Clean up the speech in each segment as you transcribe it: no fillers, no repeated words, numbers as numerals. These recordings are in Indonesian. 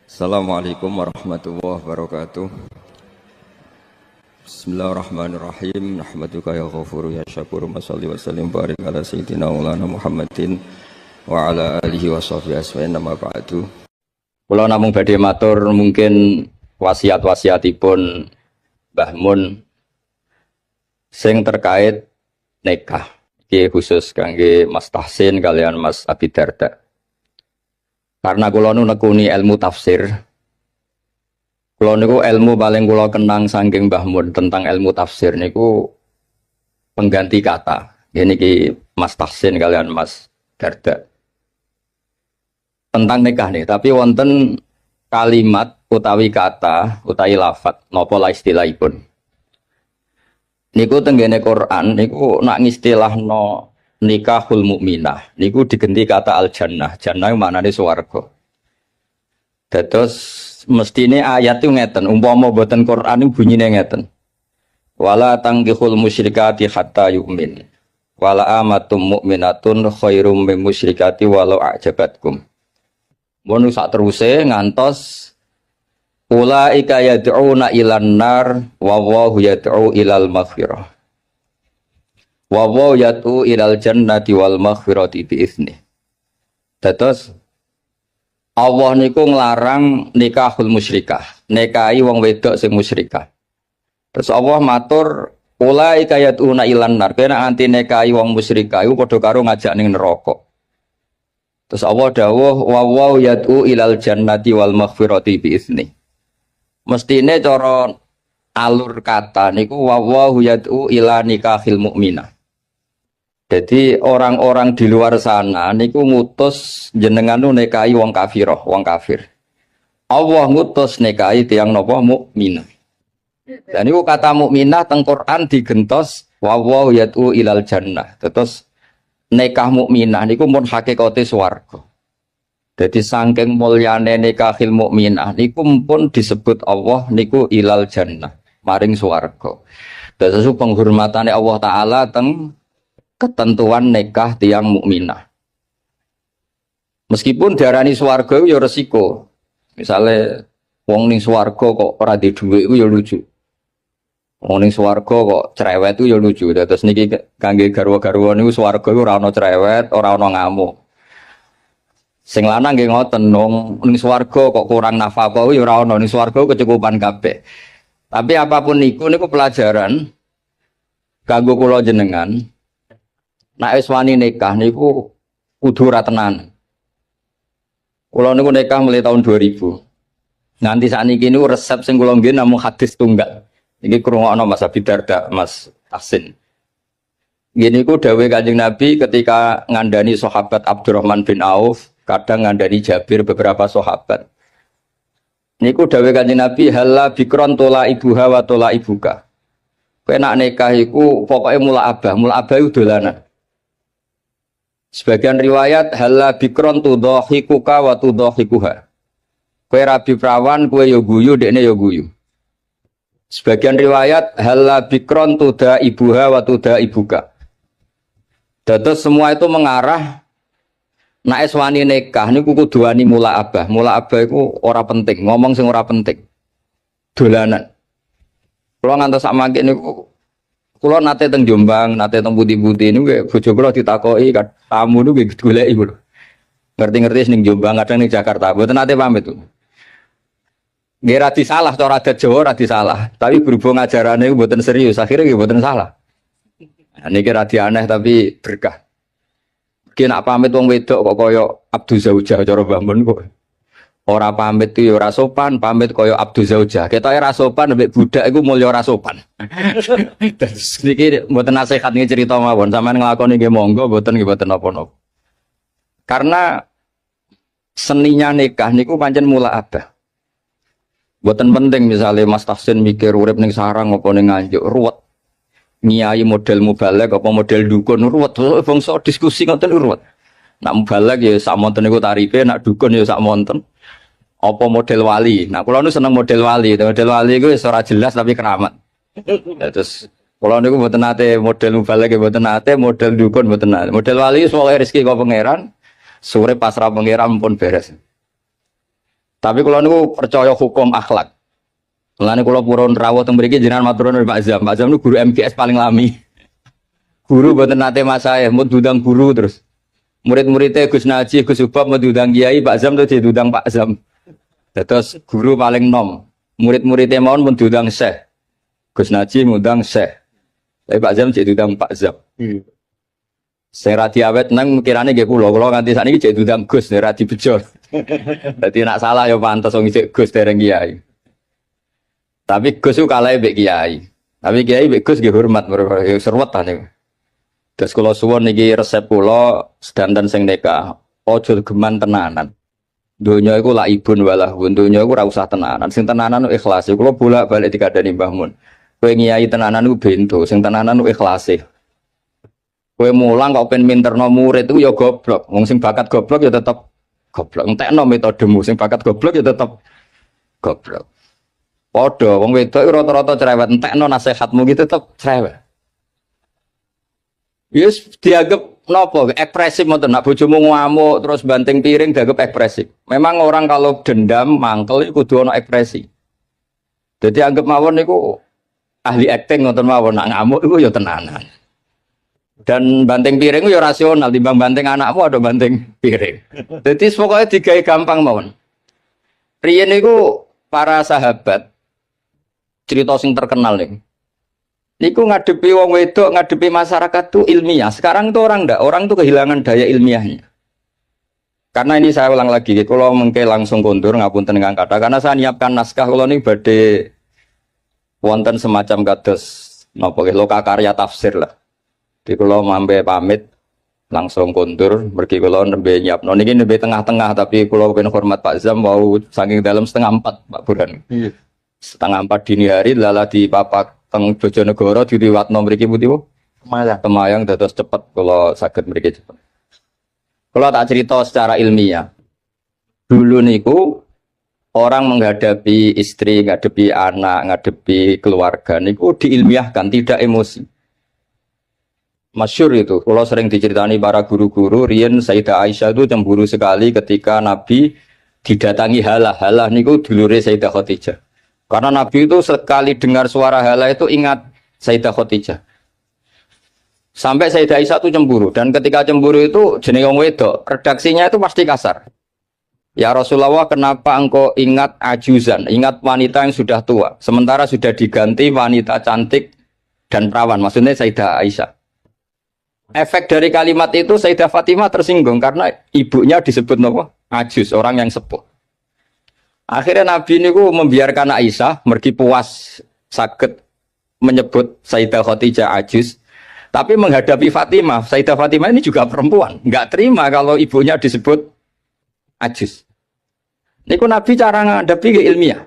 Assalamualaikum warahmatullahi wabarakatuh. Bismillahirrahmanirrahim. Nahmaduka ya ghafuru ya syakuru wa salli wa sallim barik ala sayyidina maulana Muhammadin wa ala alihi wa sahbihi asma'in nama ba'du. Kula namung badhe matur mungkin wasiat-wasiatipun Mbah Mun sing terkait nikah. Iki khusus kangge Mas Tahsin kalian Mas Abi Darda. Karena kula nu nekuni ilmu tafsir. Kula niku ilmu paling kula kenang saking Mbah Mun tentang ilmu tafsir niku pengganti kata. Ini ki Mas Tahsin kalian Mas Darda. Tentang nikah nih, tapi wonten kalimat utawi kata utawi lafat napa la istilahipun. Niku tenggene Quran niku nak ngistilahno nikahul mukminah niku digenti kata al jannah. Jannah maknane swarga. Dados mestine ayat itu ngeten, umpama boten Quran niku bunyine ngeten. Wala tangkihul musyrikati hatta yu'min. Wala amatum mukminatun khairum min musyrikati walau a'jabatkum. Mun sak teruse ngantos ulaika yad'una ilan nar wa wallahu yad'u ilal maghfirah. Wa yatu ilal jannati wal maghfirati bi izni. Dados Allah niku nglarang nikahul musyrikah, nikahi wong wedok sing musyrikah. Terus Allah matur ulaika yatuna ilan nar, kena anti nikahi wong musyrikah iku padha karo ngajak ning neraka. Terus Allah dawuh wa yatu ilal jannati wal maghfirati bi izni. Mestine cara alur kata niku wa yatu ila nikahil mukminah. Jadi orang-orang di luar sana niku ngutus jenengan nu nikahi wong kafiroh, wong kafir. Allah ngutus nikahi tiyang napa mukminah. Dan niku kata mukminah teng Quran digentos wa yatu ilal jannah. Terus nikah mukminah niku mun hakikate swarga. Jadi saking mulyane nikahil mukminah niku pun disebut Allah niku ilal jannah, maring swarga. Terus penghormatane Allah taala teng ketentuan nikah tiang mukminah. Meskipun diarani swarga ya resiko. Misale wong ning swarga kok ora di dhuwit iku ya lucu. Wong ning swarga kok cerewet iku ya lucu. Terus niki kangge garwa-garwa niku swarga iku ora ana cerewet, ora ana ngamuk. Sing lanang nggih ngoten ning swarga kok kurang nafkah ya ora ana, ning swarga kecukupan kabeh. Tapi apapun niku pelajaran kanggo kula jenengan. Nek wis wani nikah niku kudu ora tenan. Kula niku nikah mulai tahun 2000. Nganti sakniki niku resep sing kula nggih namung hadis tunggal. Iki krungokno Mas Abi Darda, Mas Tahsin. Ngene niku dawuh Kanjeng Nabi ketika ngandani sahabat Abdurrahman bin Auf, kadang ngandani Jabir beberapa sahabat. Niku dawuh Kanjeng Nabi halla bikron tola ibuha wa tola ibuka. Kowe nak nikah iku pokoke mula abah iku dolanan. Sebagian riwayat halla bikron tudhahikuka wa tudhahikuha. Kowe rabi prawan, kowe ya guyu, dekne ya guyu. Sebagian riwayat halla bikron tuda ibuha wa tuda ibuka. Dados semua itu mengarah nek wis wani nikah niku kudu wani mula abah. Mula abah iku ora penting, ngomong sing ora penting. Dolanan. Kula ngantos sak mangke niku kula nate teng Jombang, nate teng Putih-Putih niku bojo kula ditakoki tamu niku goleki kula. Ngerti-ngerti ning Jombang, kadang ning Jakarta. Mboten nate pamit. Nggih ra disalah cara adat Jawa ra disalah, tapi berhubung ajarane niku mboten serius, akhirnya nggih mboten salah. Nah, niki ra aneh tapi berkah. Ki nak pamit wong wedok kok kaya Abdu Zaujah cara Mbah Mun kok. Ora pamit itu ya ora sopan, pamit kaya Abdu Zaujah. Ketoke ra sopan mbek budak iku mulya ora sopan. Terus niki mboten nasihat niki cerita mawon, sampean nglakoni nggih monggo, mboten nggih mboten napa-napa. Karena seninya nikah niku pancen mula abah. Mboten penting misalnya Mas Tahsin mikir urip ning sarang apa ning Nganjuk ruwet. Nyai model mubalek apa model dukun ruwet, bangsa diskusi ngoten ruwet. Nak mubalek ya sak monten niku tarife, nak dukun ya sak monten. Apa model wali. Nah, kula nu seneng model wali. Model wali iku wis ora jelas tapi keramat. Terus kula niku mboten nate model mubalek mboten nate, model dukun mboten nate. Model wali pokoke rezeki kok pangeran, sore pasrah pangeran pun beres. Tapi kalau niku percaya hukum akhlak. Mulane kula purun rawuh teng mriki jenengan matur nuwun Pak Zam. Pak Zam niku guru MGS paling lami. Guru mboten nate mas saya, mau diundang guru terus. Murid-muridnya Gus Naji, Gus Ubab mau diundang Kiai, Pak Zam tuh diundang Pak Zam. Terus guru paling nom. Murid-muridnya mau diundang Syekh. Gus Naji ngundang Syekh. Tapi Pak Zam diundang Pak Zam. Sing ra diawet nang kirane nggih kula nganti sakniki jek diundang Gus ora dibejo. Dadi nek salah ya pantes wong isih Gus dereng Kiai. Tapi Gus ku kalah mbek Kiai. Tapi Kiai mbek Gus nggih hormat ya serwet ta niku. Terus kula suwun niki resep kula sedanten sing nikah, aja geman tenanan. Donya iku la ibun walah, donya iku ora usah tenanan. Sing tenanan ikhlas. Kula bolak-balik dikandani Mbah Mun. Kowe ngiyai tenanan iku bento, sing tenanan ikhlas. Kowe mulang kok pengen minterno murid iku ya goblok. Wong sing bakat goblok ya tetep goblok. Entekno metodemu sing bakat goblok ya tetep goblok. Padha wong wedok rata-rata cerewet, entekno nasihatmu gitu tetep cerewet. Yes dianggap nopo ekspresif ngoten. Nak bojomu ngamuk terus banting piring dianggap ekspresif. Memang orang kalau dendam mangkel iku kudu ana ekspresi. Jadi anggap mawon niku ahli acting ngoten mawon, nak ngamuk iku ya tenanan. Dan banting piring ya rasional timbang banting anakmu ada banting piring. Jadi pokoknya digawe gampang mawon. Riyen niku para sahabat cerita sing terkenal nih. Niku ngadepi wong wedok, ngadepi masyarakat tuh ilmiah. Sekarang tuh orang tuh kehilangan daya ilmiahnya. Karena ini saya ulang lagi, kalau mengke langsung kondur ngapunten ingkang kata. Karena saya nyiapkan naskah kalau ini badhe wonten semacam kados napa loka karya tafsir lah. Di kalau mambe pamit langsung kondur, mergi kalau nembe nyiapno. Niki nembe tengah-tengah tapi kalau pengen hormat Pak Zam mau saking dalam 3:30 Pak Burhan. 3:30 dini hari lala di papak teng Bojonegoro diriwatno mriki pundi Bu? Temayang dados cepet kalau saged mriki cepet. Kalau tak cerita secara ilmiah. Dulu niku orang menghadapi istri, menghadapi anak, menghadapi keluarga niku diilmiahkan, tidak emosi. Masyhur itu, kalau sering diceritani para guru-guru, riyen Sayyidah Aisyah itu cemburu sekali ketika Nabi didatangi halah niku dulure Sayyidah Khadijah. Karena Nabi itu sekali dengar suara halah itu ingat Sayyidah Khadijah. Sampai Sayyidah Aisyah itu cemburu, dan ketika cemburu itu jenenge wong wedok, redaksinya itu pasti kasar. Ya Rasulullah, kenapa engkau ingat ajuzan, ingat wanita yang sudah tua, sementara sudah diganti wanita cantik dan perawan, maksudnya Sayyidah Aisyah. Efek dari kalimat itu Sayyidah Fatimah tersinggung karena ibunya disebut apa? Ajuz, orang yang sepuh. Akhirnya Nabi ini membiarkan Aisyah mergi puas sakit menyebut Sayyidah Khadijah ajuz. Tapi menghadapi Fatimah, Sayyidah Fatimah ini juga perempuan, nggak terima kalau ibunya disebut ajuz. Niku Nabi cara menghadapi ke ilmiah.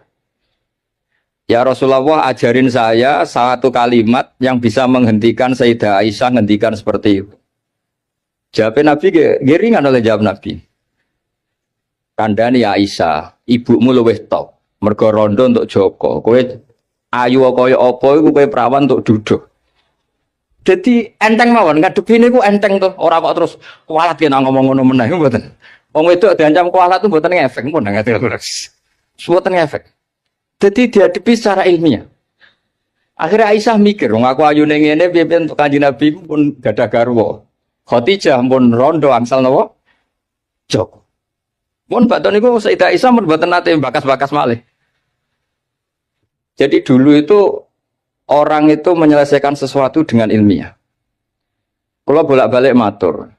Ya Rasulullah, ajarin saya satu kalimat yang bisa menghentikan Sayyidah Aisyah menghentikan seperti itu. Jawab Nabi geringan oleh jawab Nabi. Kandhani Aisyah, ibumu luwih top, mergo rondo untuk Joko. Kowe ayu kaya apa iku kowe perawan untuk duduk. Jadi enteng mawon, ngadepi niku enteng tuh. Ora kok terus kualat yen ngomong ngono meneh mboten. Wong wedok diancam kualat tuh mboten ngefek pun ngerti lho. Mboten ngefek. Jadi dihadapi secara ilmiah. Akhirnya Aisyah mikir, wong aku ayune ngene piye-piye untuk Kanjeng Nabi pun gadah garwa. Khadijah pun rondo angsal napa? Joko. Mun baton niku Sayyidah Aisyah mun mboten nate bakas-bakas malih. Jadi dulu itu orang itu menyelesaikan sesuatu dengan ilmiah. Kalau bolak-balik matur,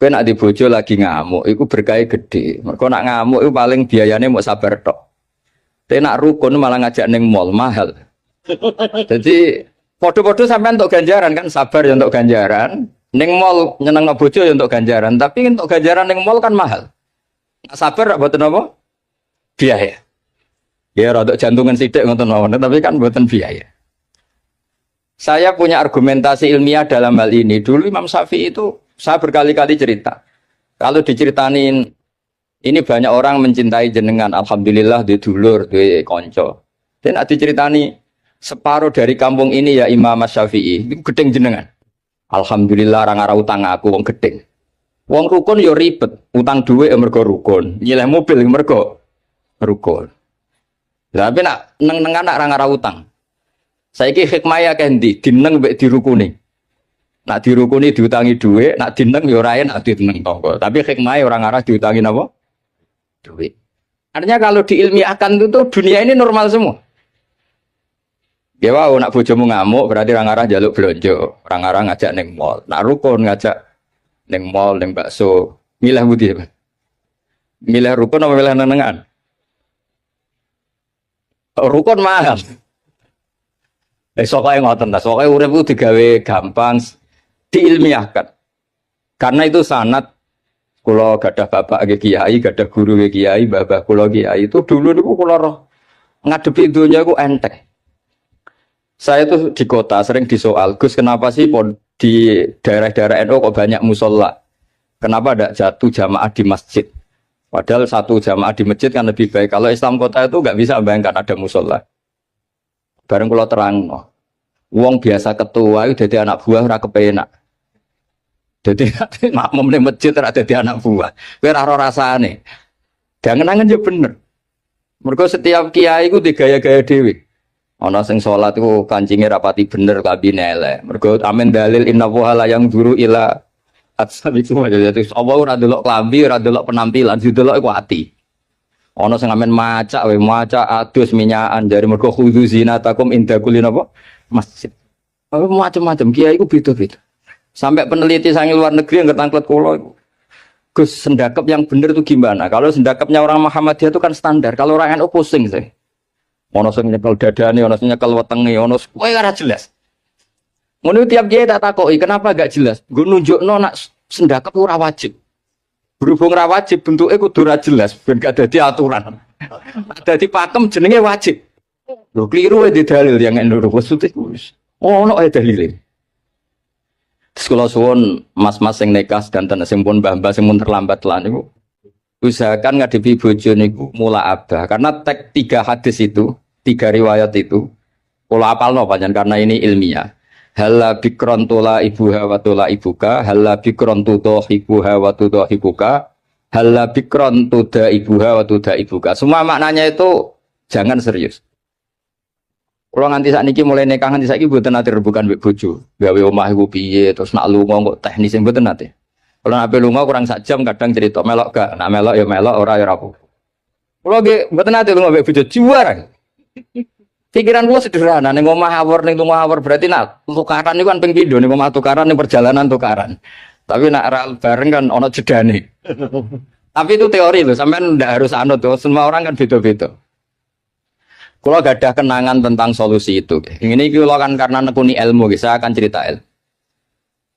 kowe nak di bojo lagi ngamuk, iku berkah gede. Mergo nak ngamuk iku paling biayane mau sabar tok. Tapi nak rukun malah ngajak neng mall mahal. Jadi podo-podo sampai untuk ganjaran kan sabar ya untuk ganjaran. Neng mall nyeneng bojo ya untuk ganjaran. Tapi untuk ganjaran neng mall kan mahal. Nak sabar buat apa? Biaya. Ya rada jantungan sidik ngoten mawon, tapi kan buatan biaya. Saya punya argumentasi ilmiah dalam hal ini. Dulu Imam Syafi'i itu saya berkali-kali cerita. Kalau diceritain ini banyak orang mencintai jenengan. Alhamdulillah di dulur, di konco. Dan diceritani separuh dari kampung ini ya Imam Syafi'i. Itu gedeng jenengan. Alhamdulillah orang arah utang aku wong gedeng. Wong rukun yo ribet. Utang duit mergo rukun. Nyileh mobil mergo rukun. Tapi nak neng-nengan nak ra utang. Saiki hikmah akeh ndi dineng mbek dirukuni. Nak dirukuni diutangi dhuwit, nak dineng ya ora enak dineng tangga. Tapi hikmah orang arah diutangi napa? Dhuwit. Artinya kalau diilmiahkan itu tuh dunia ini normal semua. Ya wow, nak bojomu ngamuk berarti orang arah jaluk belanja, orang arah ngajak neng mall, nak rukun ngajak neng mall, neng bakso, milih budi, milih rukun apa milih nenengan? Rukun mahal. Soalnya ngoten, soalnya urip itu digawe gampang, diilmiahkan. Karena itu sanad. Kulo gadah bapak ke kiai, gadah guru ke kiai, babah kulo kiai itu dulu niku kulo roh ngadepi dunia ku enteng. Saya tuh di kota sering disoal, Gus kenapa sih di daerah-daerah NU kok banyak musola? Kenapa ada jatuh jamaah di masjid? Padahal satu jamaah di masjid kan lebih baik. Kalau Islam kota itu nggak bisa bayangkan ada musola. Bareng kulo terang, wong biasa ketua itu jadi anak buah ora kepenak. Jadi makmum di masjid ada di anak buah. Kowe ora rasane. Dangen-angen ya bener. Mergo setiap kiai iku digaya-gaya dhewe. Ana sing salat iku kancinge rapati bener kabine elek. Mergo amen dalil inna wa yang duru ila atsabikum. Jadi Allah ora delok klambi, ora delok penampilan, didelok iku ati. Ana sing amen macak adus minyakan jare mergo khudzu zinatakum inda kulli napa? Masjid. Macam-macam kiai iku beda-beda. Sampai peneliti sangi luar negeri yang ketangklet kulo, Gus sendakep yang benar itu gimana? Kalau sendakepnya orang Muhammadiyah itu kan standar. Kalau orang NU pusing sih. Ono sing nyekel dadane, ono sing nyekel wetenge, ono kowe ora jelas. Ngono tiap kiai tak takoki, kenapa gak jelas? Gue nunjukno nak sendakep ora wajib. Berhubung ora wajib bentuke kudu ora jelas, ben gak dadi aturan. Dadi pakem jenenge wajib. Lho kliru di dalil yang NU wis. Ono ae dalile. Sekolah suwon mas-mas yang nekas dan sing pun mbah-mbah sing pun terlambat lah niku usahakan ngadepi bojo niku mula abah karena tek 3 hadis itu 3 riwayat itu kula apalno panjen karena ini ilmiah halla bikron tula ibuha wa tula ibuka halla bikron tudo ibuha wa tudo ibuka halla bikron tuda ibuha wa tuda ibuka semua maknanya itu jangan serius. Kalau nganti saat ini mulai nikah nganti saat ini buatan nanti rebukan mbek bojo, gawe omah iku piye terus nak lunga kok teknis yang buatan nanti. Kalau nak lunga kurang 1 jam kadang cerita melok gak, nak melok ya melok ora ya rapuh. Kalau buatan nanti lunga mbek bojo juara. Pikiran gua sederhana, ning omah awor ning lunga awor berarti nak tukaran itu kan ping pindho ning omah tukaran ning perjalanan tukaran. Tapi nak bareng kan ono jedane. Tapi itu teori loh, sampean ndak harus anut tuh, semua orang kan beda-beda. Kalau gak ada kenangan tentang solusi itu, ini kalau kan karena nekuni ilmu, saya akan cerita ilmu.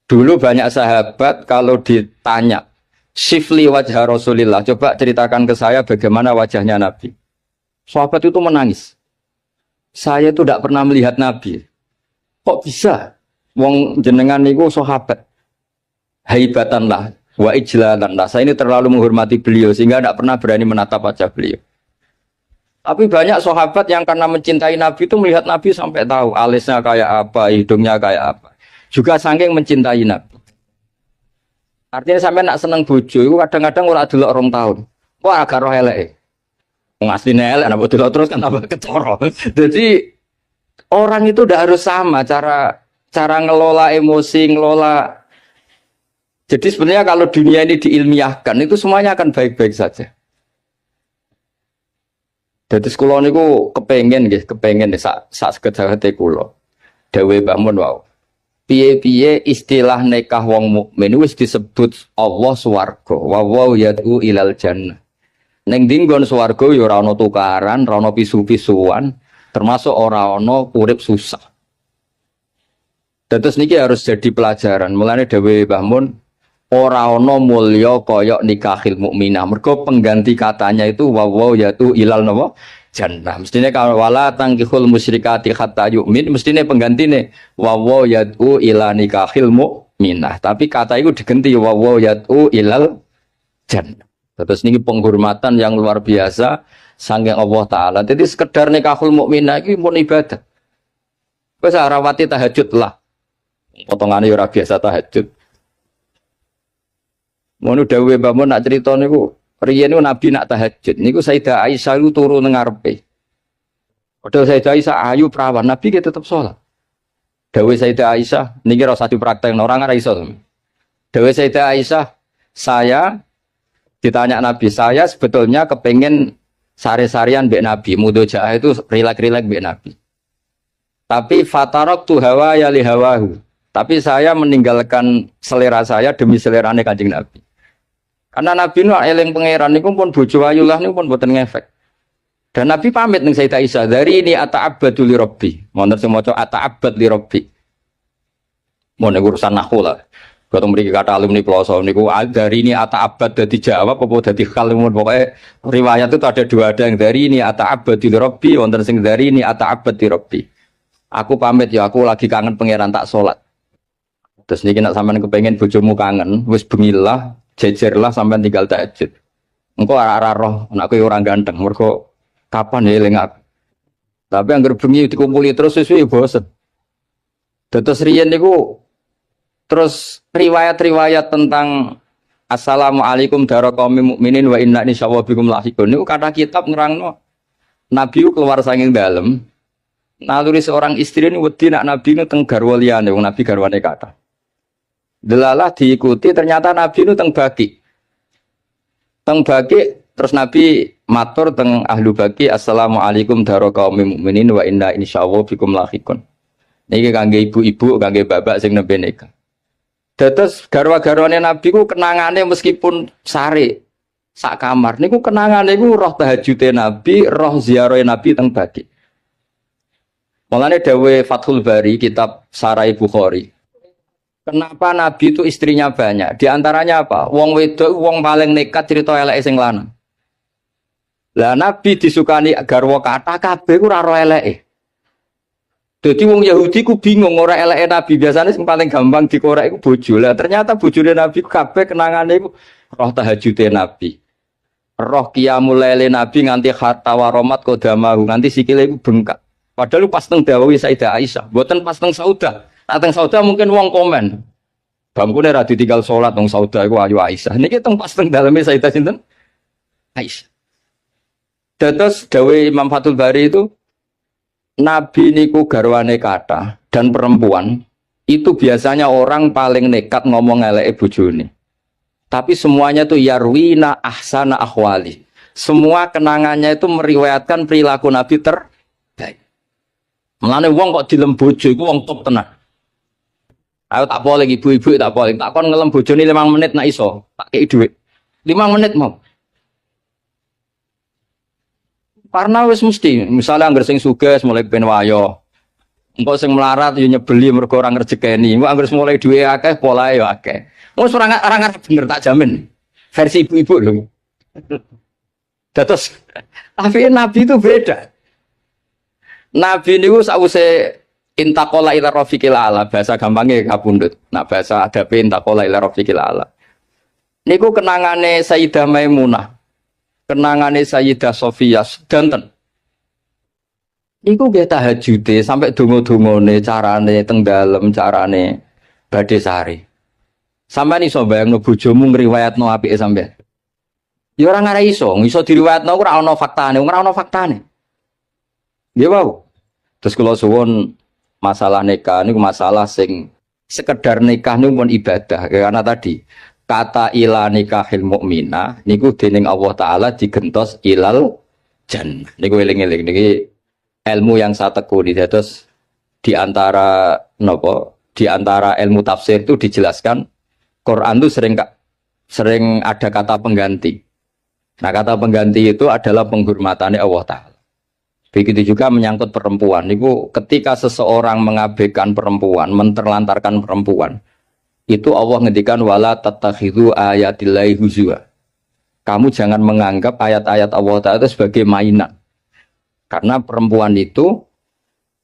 Dulu banyak sahabat kalau ditanya, Sifli wajah Rasulillah, coba ceritakan ke saya bagaimana wajahnya Nabi. Sahabat itu menangis. Saya itu tidak pernah melihat Nabi. Kok bisa? Wong jenengan niku sahabat. Haibatanlah, wa ijlalanlah. Saya ini terlalu menghormati beliau sehingga tidak pernah berani menatap wajah beliau. Tapi banyak sahabat yang karena mencintai Nabi itu melihat Nabi sampai tahu alisnya kayak apa, hidungnya kayak apa. Juga saking mencintai Nabi. Artinya sampai nak seneng bojo itu kadang-kadang ora delok 2 tahun. Wah agak roh eleke. Wong asline elek nek delok terus kan tambah ketara. Jadi orang itu tidak harus sama cara ngelola emosi, ngelola. Jadi sebenarnya kalau dunia ini diilmiahkan itu semuanya akan baik-baik saja. Jadi sekolah niku kepengen sak saged-sagede kula. Dewe Mbah Mun wau. Piye-piye istilah nikah wong mukmin wis disebut Allah swarga. Wa yad'u ilal jannah. Ning dinggon swarga ya ora ana tukaran, ora ana pisu-pisuan, termasuk ora ana urip susah. Terus niki harus jadi pelajaran. Mulane dewe Mbah Mun ora ana mulya kaya nikahil mukminah. Mergo pengganti katanya itu wa yatu ilal napa jannah. Mestine kalau wala tangkihul musyrikati hatta yu'min, mestine penggantine wa yatu ila nikahil mukminah. Tapi kata itu diganti wa yatu ilal jannah. Terus niki penghormatan yang luar biasa saking Allah taala. Jadi sekedar nikahul mukminah iki pun ibadah. Wis rawati tahajud lah. Potongane ora biasa tahajud. Ngono dawuhe Mbah Mun nak crita niku riyen niku Nabi nak tahajud niku Sayyidah Aisyah itu turu nang ngarepe. Padahal Sayyidah Aisyah ayu perawan, Nabi ki tetep salat. Dawe Sayyidah Aisyah niki ora usah dipraktekno orang ora iso. Dawe Sayyidah Aisyah, saya ditanya Nabi, saya sebetulnya kepengen sari-sarian mbek Nabi, mudojaah itu rilek-rilek mbek Nabi. Tapi fatarok tu hawa ya li hawahu. Tapi saya meninggalkan selera saya demi selerane Kanjeng Nabi. Karena Nabi nu eling pangeran niku pun bojo ayu lah niku pun boten ngefek. Dan Nabi pamit ning Sayyidah Aisyah, dari ini ata'abbadu li rabbi. Wonten sing maca ata'abbad li rabbi. Mun urusan nahwu lah. Ketemu mriki kata alumni Ploso niku dari ini ata'abbad dadi jawab apa dadi kalimun pokoke riwayat itu ada dua, ada yang dari ini ata'abbadu li rabbi, wonten sing dari ini ata'abbad li rabbi. Aku pamit ya, aku lagi kangen pangeran tak salat. Terus niki nek sampean kepengin bojomu kangen, wis bengilah, jejerlah sampean tinggal tahajud. Engko ora roh anakku ora ganteng, mergo kapan ya eling aku. Tapi anggere bengi dikumpuli terus suwe bosen. Terus riyen niku terus riwayat-riwayat tentang Assalamualaikum daraqaumil mukminin wa inna insyaallah bikum lahiqun. Niku kata kitab nerangno Nabi keluar saking dalem. Naluri seorang istri ini wedi nak Nabi ini teng garwa liyane, wong Nabi garwane kata. Delalah diikuti ternyata Nabi itu teng baki. Teng baki terus Nabi matur teng ahlu baki Assalamualaikum daraqaumil mukminin wa inna insyaallah bikum lahiqun. Niki kangge ibu-ibu, kangge bapak sing nembe nikah. Dados garwa-garwane Nabi ku kenangane meskipun sare sak kamar niku kenangane niku roh tahajude Nabi, roh ziarah Nabi teng baki. Mulane dawe Fathul Bari kitab Sarai Bukhari. Kenapa Nabi itu istrinya banyak? Di antaranya apa? Wong wedok wong paling nekat cerita eleke sing lanang. Lah Nabi disukani garwa kathah kabeh ku ora ro eleke. Dadi wong Yahudi ku bingung ora eleke Nabi, biasane sing paling gampang dikorek iku bojo. Lah ternyata bojone Nabi kabeh kenangane iku roh tahajude Nabi. Roh qiyamul lail Nabi nganti hatta waromat qodamahu, nganti sikile iku bengkak. Padahal pas teng dawawi Sayyidah Aisyah, mboten pas teng Saudah. Teng Saudah mungkin wong komen. Bangkune ra ditinggal salat wong Saudah iku ayu Aisyah. Niki teng pas teng daleme Sayyidah sinten? Aisyah. Dados dawe Imam Fathul Bari itu Nabi niku garwane kathah dan perempuan itu biasanya orang paling nekat ngomong eleke bojone. Tapi semuanya itu yarwina ahsana ahwali. Semua kenangannya itu meriwayatkan perilaku Nabi terbaik. Mulane wong kok dilem bojo iku wong top tenan. Ayo tak boleh ibu-ibu tak boleh. Tak kon ngelem bojone 5 menit nak iso. Tak kei dhuwit. 5 menit mau. Karena wis mesti, misalnya anggar sing sugih mulai ben wayo. Engko sing melarat yo nyebeli mergo ora ngrejekeni. Engko anggar mulai duwe akeh polahe yo akeh. Wis ora ngarep bener tak jamin. Versi ibu-ibu lho. Dados tapi Nabi itu beda. Nabi niku sawise intaqala ila rafiqil ala, bahasa gampangnya kapundhut. Nah bahasa adabe intaqala ila rafiqil ala. Niku kenangane Sayyidah Maimunah. Kenangane Sayyidah Sofiyah sedanten. Iku nggih tahajude sampai donga-dongane carane teng dalem carane badhe sari. Sampeyan iso bayangno bojomu ngriwayatno apike sampeyan. Ya ora ngare iso diriwayatno ora ana faktane, ora ana faktane. Nggih wau. Terus kula suwun masalah nikah niku masalah sing sekedar nikah niku pun ibadah karena tadi kata ila nikahil mukminah niku dening Allah taala digentos ilal jannah. Niku eling-eling niki ilmu yang saya tekuni. Terus di antara ilmu tafsir itu dijelaskan Quran itu sering ada kata pengganti. Nah, kata pengganti itu adalah penghormatannya Allah taala. Begitu juga menyangkut perempuan. Niku ketika seseorang mengabaikan perempuan, menterlantarkan perempuan, itu Allah ngendikan wala tattakhidhu ayatillahi huzwa. Kamu jangan menganggap ayat-ayat Allah Ta'ala itu sebagai mainan. Karena perempuan itu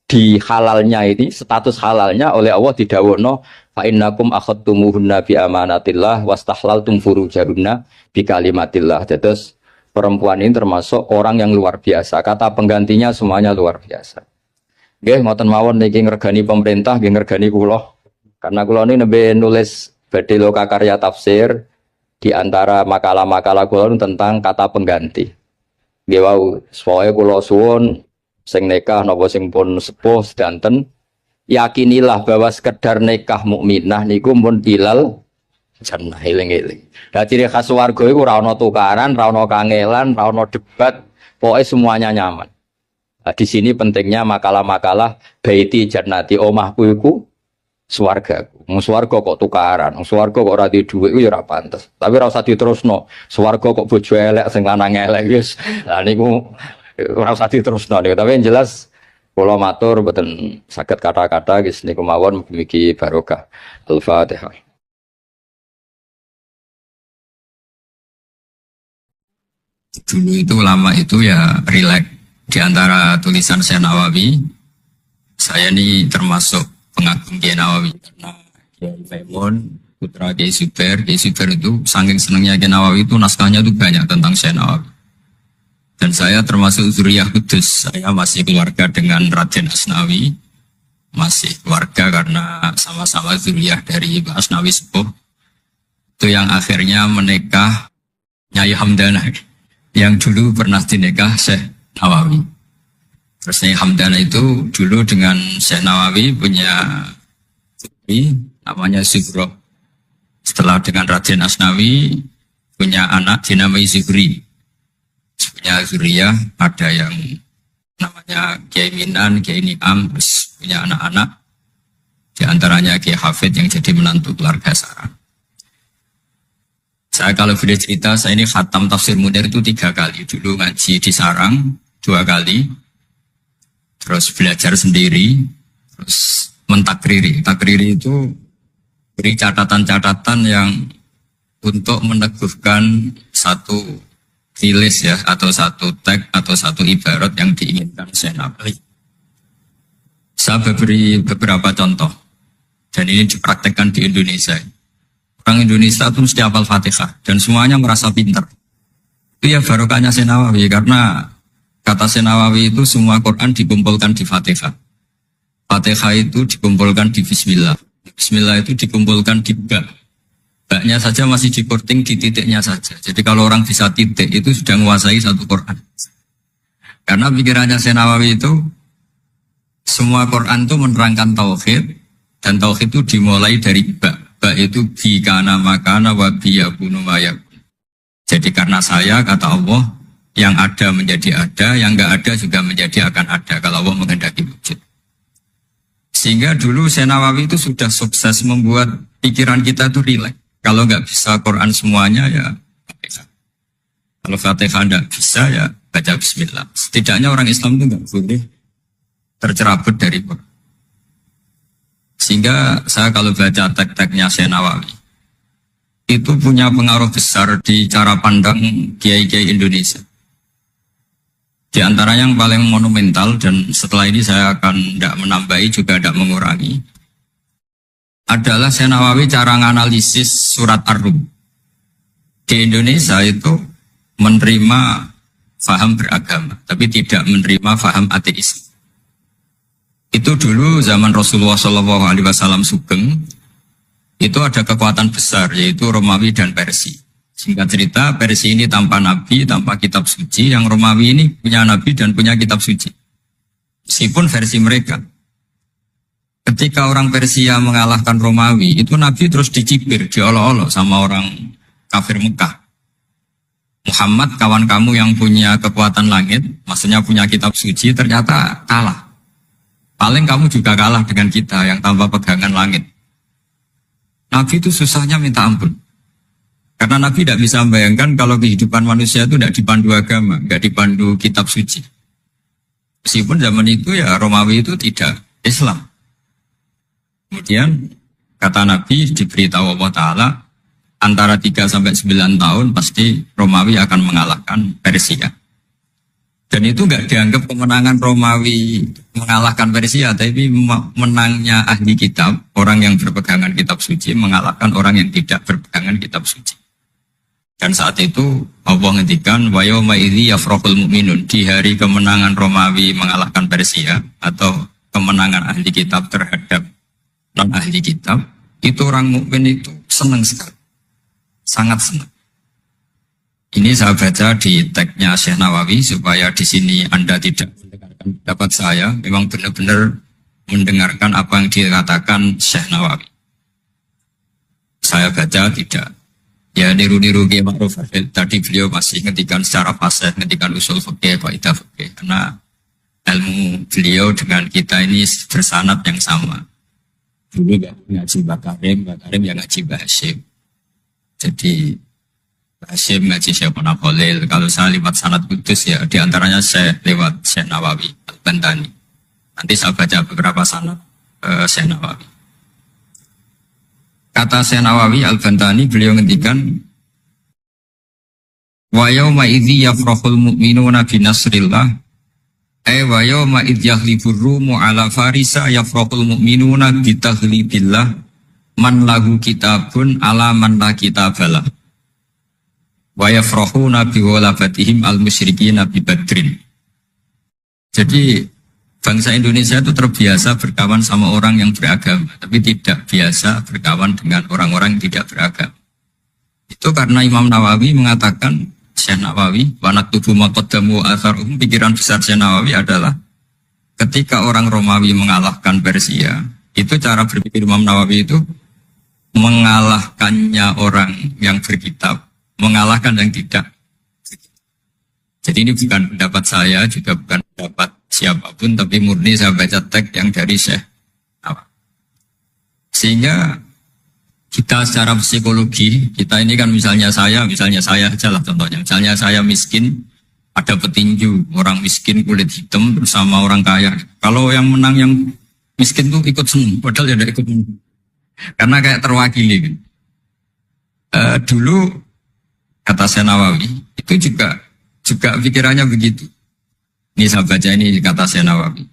di halalnya ini, status halalnya oleh Allah didhawuhna fa innakum akhadtumuhunna bi amanatillah wastahlaltum furujahunna bi kalimatillah. Terus perempuan ini termasuk orang yang luar biasa. Kata penggantinya semuanya luar biasa. Nggih, ngoten mawon niki ngregani pemerintah, nggih ngregani kula. Karena kula ini nembe nulis badhe loka karya tafsir di antara makalah-makalah kula tentang kata pengganti. Nggih wau, pokoke kula suwun sing nikah napa sing pun sepuh sedanten yakinilah bahwa sekedar nikah mukminah niku mun ilal jannah eling-eling. Lah ciri khas swarga iku ora ana tukaran, ora ana kangelan, ora ana debat, pokoknya semuanya nyaman. Nah, di sini pentingnya makalah-makalah baiti jannati omahku iku swargaku. Wong swarga kok tukaran, wong swarga kok ora duwe dhuwit iku ya ora pantes. Tapi ora usah diterusno. Swarga kok bojo elek sing lanang elek wis. Lah niku ora usah diterusno niku. Tapi yang jelas kula matur mboten saged kata-kata wis niku mawon mugi barokah. Al-Fatihah. Dulu itu ulama itu ya rileks. Di antara tulisan Syekh Nawawi, saya ini termasuk pengagum Kiai Nawawi karena Kiai Maimun putra Kiai Zubair itu saking senangnya Kiai Nawawi itu naskahnya itu banyak tentang Syekh Nawawi. Dan saya termasuk zuriyah kudus. Saya masih keluarga dengan Raden Asnawi, masih keluarga karena sama-sama zuriyah dari Mbah Asnawi sepuh. Itu yang akhirnya menikah Nyai Hamdana, yang dulu pernah dinikah Syekh Nawawi. Terus Nyai Hamdana itu dulu dengan Syekh Nawawi punya putri namanya Zuhro. Setelah dengan Raden Asnawi punya anak dinamai Zuhri. Punya zuriyah, ada yang namanya Kiai Minan, Kiai Niam, terus punya anak-anak. Di antaranya Kiai Hafid yang jadi menantu keluarga Sarah. Saya kalau boleh cerita, saya ini khatam tafsir Munir itu 3 kali. Dulu ngaji di Sarang 2 kali, terus belajar sendiri, terus mentakriri. Takriri itu beri catatan-catatan yang untuk meneguhkan satu tulis ya, atau satu teks atau satu ibarat yang diinginkan Syekh Nawawi. Saya beri beberapa contoh, dan ini dipraktekkan di Indonesia. Orang Indonesia itu mesti hafal Fatihah dan semuanya merasa pintar. Itu ya barokahnya Syekh Nawawi, karena kata Syekh Nawawi itu semua Quran dikumpulkan di Fatihah. Fatihah itu dikumpulkan di Bismillah. Bismillah itu dikumpulkan di Ba. Ba-nya saja masih dikorting di titiknya saja. Jadi kalau orang bisa titik itu sudah menguasai satu Quran. Karena pikirannya Syekh Nawawi itu semua Quran itu menerangkan tauhid, dan tauhid itu dimulai dari Ba. Ba itu bi kana makana wa bi yakunu ma yakun. Jadi karena saya, kata Allah, yang ada menjadi ada, yang enggak ada juga menjadi akan ada kalau Allah menghendaki wujud. Sehingga dulu Syekh Nawawi itu sudah sukses membuat pikiran kita itu rileks. Kalau enggak bisa Quran semuanya ya Fatihah. Kalau Fatihah enggak bisa ya baca bismillah. Setidaknya orang Islam itu enggak boleh tercerabut dari Quran. Sehingga saya kalau baca teks-teksnya Syekh Nawawi itu punya pengaruh besar di cara pandang kiai-kiai Indonesia. Di antara yang paling monumental, dan setelah ini saya akan tidak menambahi juga tidak mengurangi, adalah Syekh Nawawi cara menganalisis surat Ar-Rum. Di Indonesia itu menerima faham beragama, tapi tidak menerima faham ateis. Itu dulu zaman Rasulullah SAW sugeng, itu ada kekuatan besar, yaitu Romawi dan Persia. Singkat cerita, Persia ini tanpa nabi, tanpa kitab suci, yang Romawi ini punya nabi dan punya kitab suci. Meskipun versi mereka. Ketika orang Persia mengalahkan Romawi, itu nabi terus dicibir, diolok-olok sama orang kafir Mekah. Muhammad, kawan kamu yang punya kekuatan langit, maksudnya punya kitab suci, ternyata kalah. Paling kamu juga kalah dengan kita yang tanpa pegangan langit. Nabi itu susahnya minta ampun. Karena Nabi tidak bisa membayangkan kalau kehidupan manusia itu tidak dipandu agama, tidak dipandu kitab suci. Meskipun zaman itu ya Romawi itu tidak Islam. Kemudian kata Nabi diberitahu Allah Ta'ala, antara 3 sampai 9 tahun pasti Romawi akan mengalahkan Persia. Dan itu enggak dianggap kemenangan Romawi mengalahkan Persia, tapi menangnya ahli kitab, orang yang berpegangan kitab suci mengalahkan orang yang tidak berpegangan kitab suci. Dan saat itu Allah ngendikan wa yauma idzi yafrahul mu'minun, di hari kemenangan Romawi mengalahkan Persia atau kemenangan ahli kitab terhadap non ahli kitab, itu orang mukmin itu senang sekali. Sangat senang. Ini saya baca di tagnya Syekh Nawawi supaya di sini Anda tidak mendengarkan pendapat saya, memang benar-benar mendengarkan apa yang dikatakan Syekh Nawawi. Saya baca tidak. Ya niru-niru Kiai Ma'ruf. Tadi beliau masih ngetikan secara fasih, ngetikan usul fikih, kaidah fikih. Karena ilmu beliau dengan kita ini bersanad yang sama. Dulu ngaji Mbak Karim yang ngaji Mbak Hashim. Jadi Mbak Hashim ngaji Syekh Khalil. Kalau saya lewat sanad kudus ya diantaranya saya lewat Syekh Nawawi Al-Bantani. Nanti saya baca beberapa sanad Syekh Nawawi. Kata Syekh Nawawi Al-Bantani, beliau ngendikan wa yauma idzi yafrahul mu'minuna bi nasrillah wa yauma idz yahlibur rumu ala farisa yafrahul mu'minuna bi taghlibillah man lahu kitabun ala man la kitabalah wa yafrahuna bi walafatihim al musyrikina bi badrin. Jadi bangsa Indonesia itu terbiasa berkawan sama orang yang beragama, tapi tidak biasa berkawan dengan orang-orang yang tidak beragama. Itu karena Imam Nawawi mengatakan, Syekh Nawawi, wanak tubuh maqaddamu atharuhum, pikiran besar Syekh Nawawi adalah ketika orang Romawi mengalahkan Persia, itu cara berpikir Imam Nawawi itu mengalahkannya orang yang berkitab, mengalahkan yang tidak. Jadi ini bukan pendapat saya, juga bukan pendapat siapapun, tapi murni saya baca teks yang dari Syekh Nawawi. Sehingga kita secara psikologi, kita ini kan misalnya saya aja lah contohnya. Misalnya saya miskin, ada petinju, orang miskin kulit hitam bersama orang kaya. Kalau yang menang yang miskin tuh ikut senang, padahal ya tidak ikut menang. Karena kayak terwakili. Kan. Dulu kata Syekh Nawawi, itu juga pikirannya begitu. Ini saya baca ini kata Syekh Nawawi.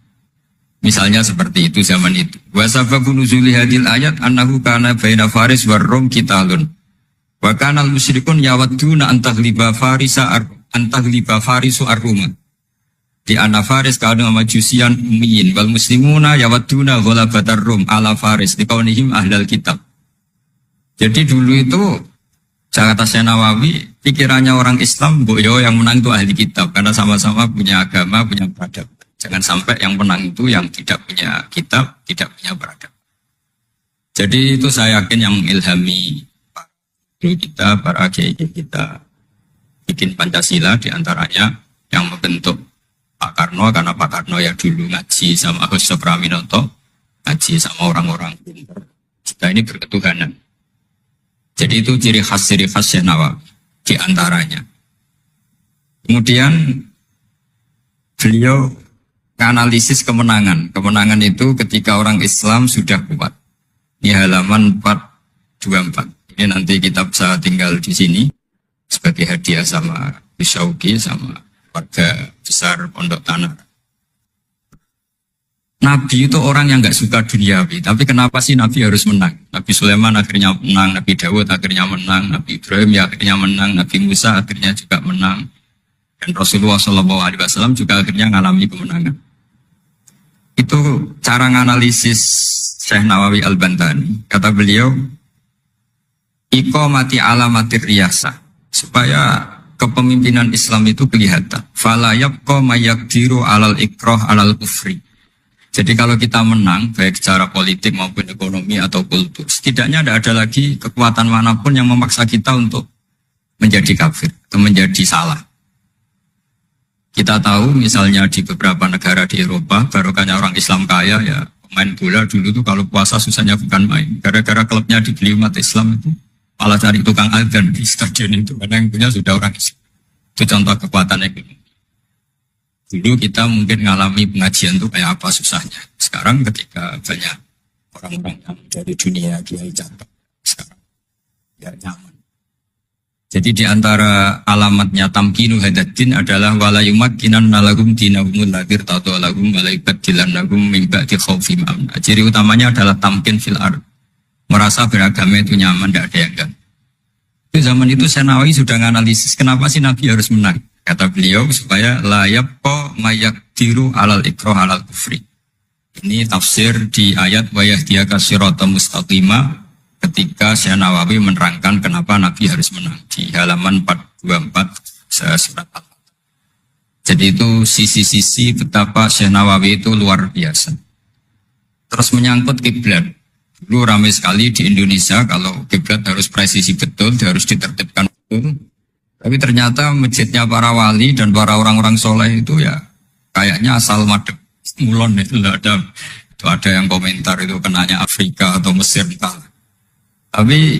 Misalnya seperti itu zaman itu. Wa sababu nuzuli hadil ayat annahu kana baina Faris war Rum qitalun. Wa kana al-musyrikun yawadduna an taghliba Farisu ar-Ruma. Di anna Faris kana majusian ummiyin wal muslimuna yawadduna ghalabatar Rum ala Faris liqaunihim ahlal kitab. Jadi dulu itu kata Syekh Nawawi, pikirannya orang Islam, boyo yang menang itu ahli kitab, karena sama-sama punya agama, punya peradaban. Jangan sampai yang menang itu yang tidak punya kitab, tidak punya peradaban. Jadi itu saya yakin yang mengilhami kita, para kiai kita, bikin Pancasila diantaranya yang membentuk Pak Karno, karena Pak Karno yang dulu ngaji sama Agus Praminoto, ngaji sama orang-orang pintar. Kita ini berketuhanan. Jadi itu ciri khas Syekh Nawawi di antaranya. Kemudian beliau menganalisis kemenangan. Kemenangan itu ketika orang Islam sudah kuat. Ini halaman 424. Ini nanti kita bisa tinggal di sini sebagai hadiah sama Syauki sama warga besar Pondok Tanah. Nabi itu orang yang nggak suka duniawi, tapi kenapa sih Nabi harus menang? Nabi Sulaiman akhirnya menang, Nabi Dawud akhirnya menang, Nabi Ibrahim ya akhirnya menang, Nabi Musa akhirnya juga menang, dan Rasulullah SAW juga akhirnya mengalami kemenangan. Itu cara menganalisis Syekh Nawawi Al-Bantani. Kata beliau, iqamati alamatir riyasah, supaya kepemimpinan Islam itu kelihatan. Fala yabqa mayaqdiru alal ikrah alal kufri. Jadi kalau kita menang, baik secara politik maupun ekonomi atau kultur, setidaknya tidak ada lagi kekuatan manapun yang memaksa kita untuk menjadi kafir atau menjadi salah. Kita tahu misalnya di beberapa negara di Eropa, barokahnya orang Islam kaya ya, pemain bola dulu tuh kalau puasa susahnya bukan main. Gara-gara klubnya dibeli umat Islam itu, malah cari tukang adzan di stadion itu, karena yang punya sudah orang Islam. Itu contoh kekuatan ekonomi. Dulu kita mungkin mengalami pengajian itu kayak apa susahnya. Sekarang ketika banyak orang-orang yang dari dunia kiai catat, sekarang ya nyaman. Jadi di antara alamatnya tamkinu hadatin adalah wala yumakkinan nalagum dinahumul ladir tatu alagum walaibat dilanagum mimba'di khawfim amna. Ciri utamanya adalah tamkin fil ard. Merasa beragama itu nyaman, tidak ada yang enggak. Di zaman itu Syekh Nawawi sudah menganalisis kenapa sih Nabi harus menang. Kata beliau supaya layab ko mayak diru alal ikroh alal kufri. Ini tafsir di ayat wa yahdiyaka sirata mustaqima ketika Syekh Nawawi menerangkan kenapa Nabi harus menang di halaman 24 surat Al-Fatihah. Jadi itu sisi-sisi betapa Syekh Nawawi itu luar biasa. Terus menyangkut kiblat. Dulu ramai sekali di Indonesia kalau kiblat harus presisi betul, harus ditertibkan betul. Tapi ternyata masjidnya para wali dan para orang-orang soleh itu ya kayaknya asal madep mulon itu ada yang komentar itu kenanya Afrika atau Mesir entah. Tapi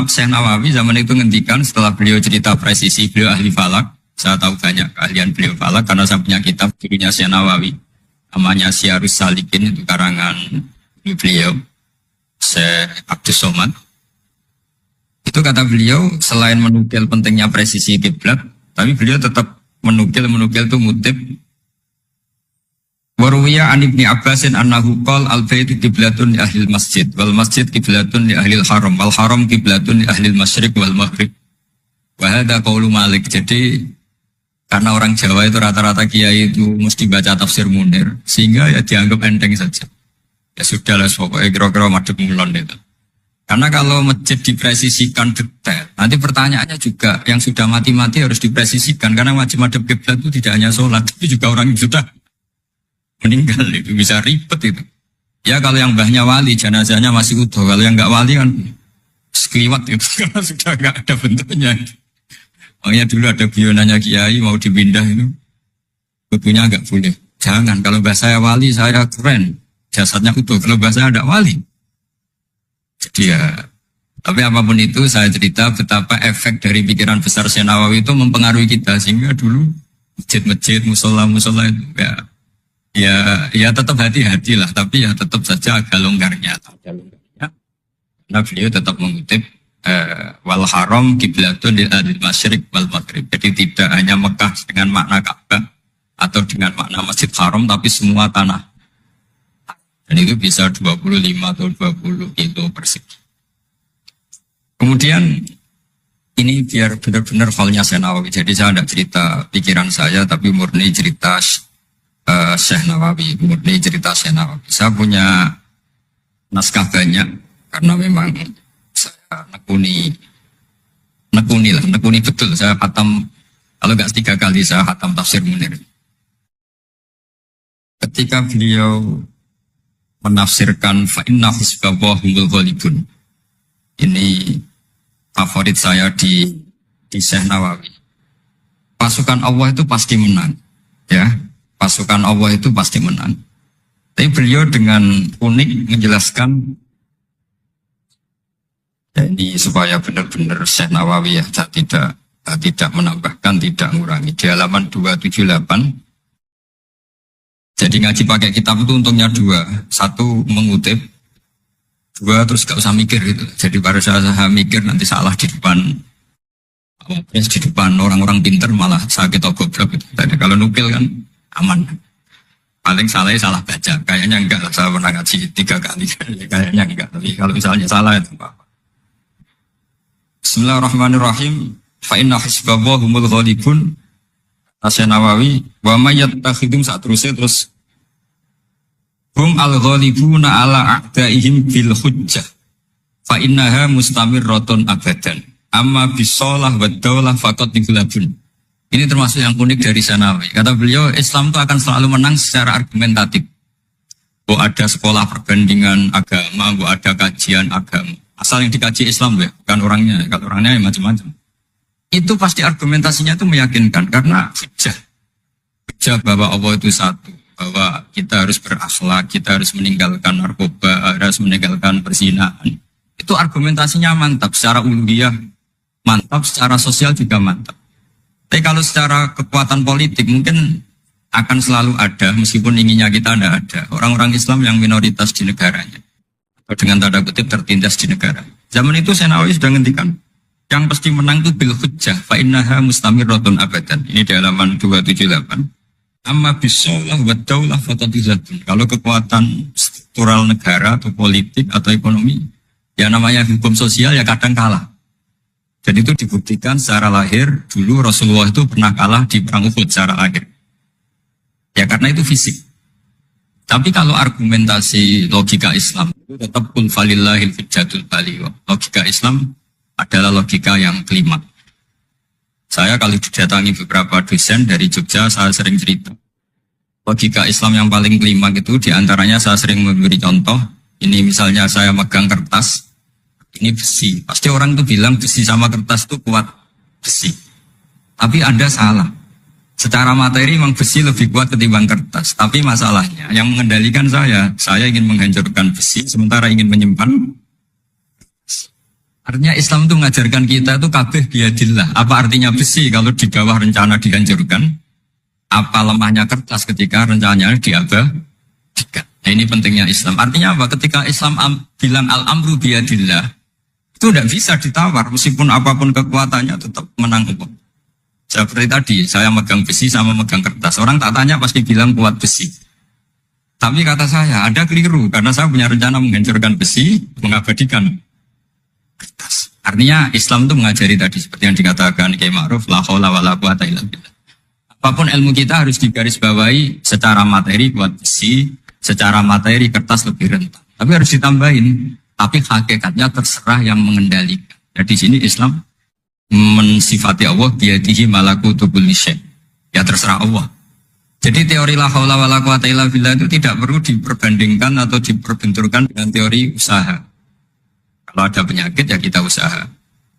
Syekh Nawawi zaman itu ngendikan setelah beliau cerita presisi, beliau ahli falak. Saya tahu banyak keahlian beliau falak karena saya punya kitab gurunya Syekh Nawawi. Namanya Syiarus Salikin, itu karangan beliau, Syekh Abdus Somad. Itu kata beliau, selain menukil pentingnya presisi kiblat, tapi beliau tetap menukil itu ngutip. Waruwiya an Ibni Abbasin annahu qol al-baitu kiblatun li ahlil masjid, wal masjid kiblatun li ahlil haram, wal haram kiblatun li ahlil masyriq wal maghrib. Wahada qaulu Malik. Jadi karena orang Jawa itu rata-rata kiai itu mesti baca tafsir Munir, sehingga ya dianggap enteng saja. Ya sudah lah, pokoknya kira-kira madhep mulon itu. Karena kalau masjid dipresisikan detail, nanti pertanyaannya juga yang sudah mati-mati harus dipresisikan. Karena wajib madhep kiblat itu tidak hanya sholat, tapi juga orang yang sudah meninggal itu bisa ribet itu. Ya kalau yang mbahnya wali, jenazahnya masih utuh. Kalau yang nggak wali kan sekliwat itu, karena sudah nggak ada bentuknya. Makanya dulu ada bionanya kiai mau dipindah itu, butuhnya nggak boleh. Jangan, kalau mbah saya wali, saya keren, jasadnya utuh. Kalau mbah saya ada wali. Jadi ya, tapi apapun itu saya cerita betapa efek dari pikiran besar Syekh Nawawi itu mempengaruhi kita. Sehingga dulu masjid-masjid, musola-musola itu ya tetap hati-hati lah. Tapi ya tetap saja agak longgarnya. Nah beliau tetap mengutip wal haram kiblatun lil ahlil masyriq wal maghrib. Jadi tidak hanya Mekah dengan makna Ka'bah atau dengan makna Masjid Haram, tapi semua tanah. Dan itu bisa 25 atau 20 kilo persegi. Kemudian ini biar benar-benar halnya Syekh Nawawi. Jadi saya tidak cerita pikiran saya, tapi murni cerita Syekh Nawawi, murni cerita Syekh Nawawi. Saya punya naskah banyak karena memang saya nekuni betul. Saya khatam, kalau nggak 3 kali saya khatam tafsir Munir. Ketika beliau menafsirkan fa inna hizballahumul ghalibun, ini favorit saya di Syekh Nawawi. Pasukan Allah itu pasti menang, ya. Pasukan Allah itu pasti menang. Tapi beliau dengan unik menjelaskan, ini supaya benar-benar Syekh Nawawi ya, tidak menambahkan, tidak mengurangi. Di halaman 278. Jadi ngaji pakai kitab itu untungnya 2. 1 mengutip, 2 terus gak usah mikir gitu. Jadi baru saya mikir nanti salah di depan orang-orang pinter, malah sakit atau goblok gitu. Jadi kalau nukil kan aman. Paling salahnya salah baca. Kayaknya enggak, saya pernah ngaji 3 kali. Kayaknya enggak, tapi kalau misalnya salah itu apa. Bismillahirrahmanirrahim. Fa inna hizballahumul ghalibun. Syekh Nawawi wa may yattakhidum terus hum al-ghalibuna ala a'daihim bil hujjah fa innaha mustamirratun abadan amma bisolah wa daulah faqad dighlabun. Ini termasuk yang unik dari Syekh Nawawi. Kata beliau, Islam itu akan selalu menang secara argumentatif. Ada sekolah perbandingan agama, ada kajian agama. Asal yang dikaji Islam ya, bukan orangnya. Kalau orangnya ya macam-macam. Itu pasti argumentasinya itu meyakinkan karena hujah bahwa Allah itu satu, bahwa kita harus berakhlak, kita harus meninggalkan narkoba, harus meninggalkan perzinahan. Itu argumentasinya mantap, secara uluhiyah mantap, secara sosial juga mantap. Tapi kalau secara kekuatan politik mungkin akan selalu ada, meskipun inginnya kita tidak ada, orang-orang Islam yang minoritas di negaranya, atau dengan tanda kutip tertindas di negara. Zaman itu Syekh Nawawi sudah ngendikan, yang pasti menang itu bil hujjah fa innaha mustamirratun abadan. Ini di halaman 278. Amma bisolah wa daulah fatadizatun. Kalau kekuatan struktural negara atau politik atau ekonomi, ya namanya hukum sosial ya kadang kalah. Dan itu dibuktikan secara lahir. Dulu Rasulullah itu pernah kalah di perang Uhud secara lahir. Ya karena itu fisik. Tapi kalau argumentasi logika Islam itu tetap kul falillahil hujjatul baligh. Logika Islam adalah logika yang kelima. Saya kalau didatangi beberapa dosen dari Jogja, saya sering cerita. Logika Islam yang paling kelima itu diantaranya saya sering memberi contoh. Ini misalnya saya megang kertas, ini besi. Pasti orang itu bilang besi sama kertas itu kuat besi. Tapi Anda salah. Secara materi memang besi lebih kuat ketimbang kertas. Tapi masalahnya yang mengendalikan saya ingin menghancurkan besi, sementara ingin menyimpan. Artinya Islam itu mengajarkan kita itu kabeh biadillah. Apa artinya besi kalau di bawah rencana dihancurkan? Apa lemahnya kertas ketika rencananya diabadikan? Nah, ini pentingnya Islam. Artinya apa? Ketika Islam bilang al-amru biadillah, itu tidak bisa ditawar. Meskipun apapun kekuatannya tetap menang Allah. Seperti tadi, saya megang besi sama megang kertas. Orang tak tanya pasti bilang kuat besi. Tapi kata saya, ada keliru. Karena saya punya rencana menghancurkan besi, mengabadikan kertas. Artinya Islam itu mengajari tadi seperti yang dikatakan Kiai Ma'ruf, la haula wala quwata illa billah. Apapun ilmu kita harus digarisbawahi secara materi kuat besi, secara materi kertas lebih rentan. Tapi harus ditambahin, tapi hakikatnya terserah yang mengendalikan. Jadi di sini Islam mensifati Allah biyadihi malakutu kulli syai'. Ya terserah Allah. Jadi teori la haula wala quwata illa billah itu tidak perlu diperbandingkan atau diperbenturkan dengan teori usaha. Kalau ada penyakit ya kita usaha.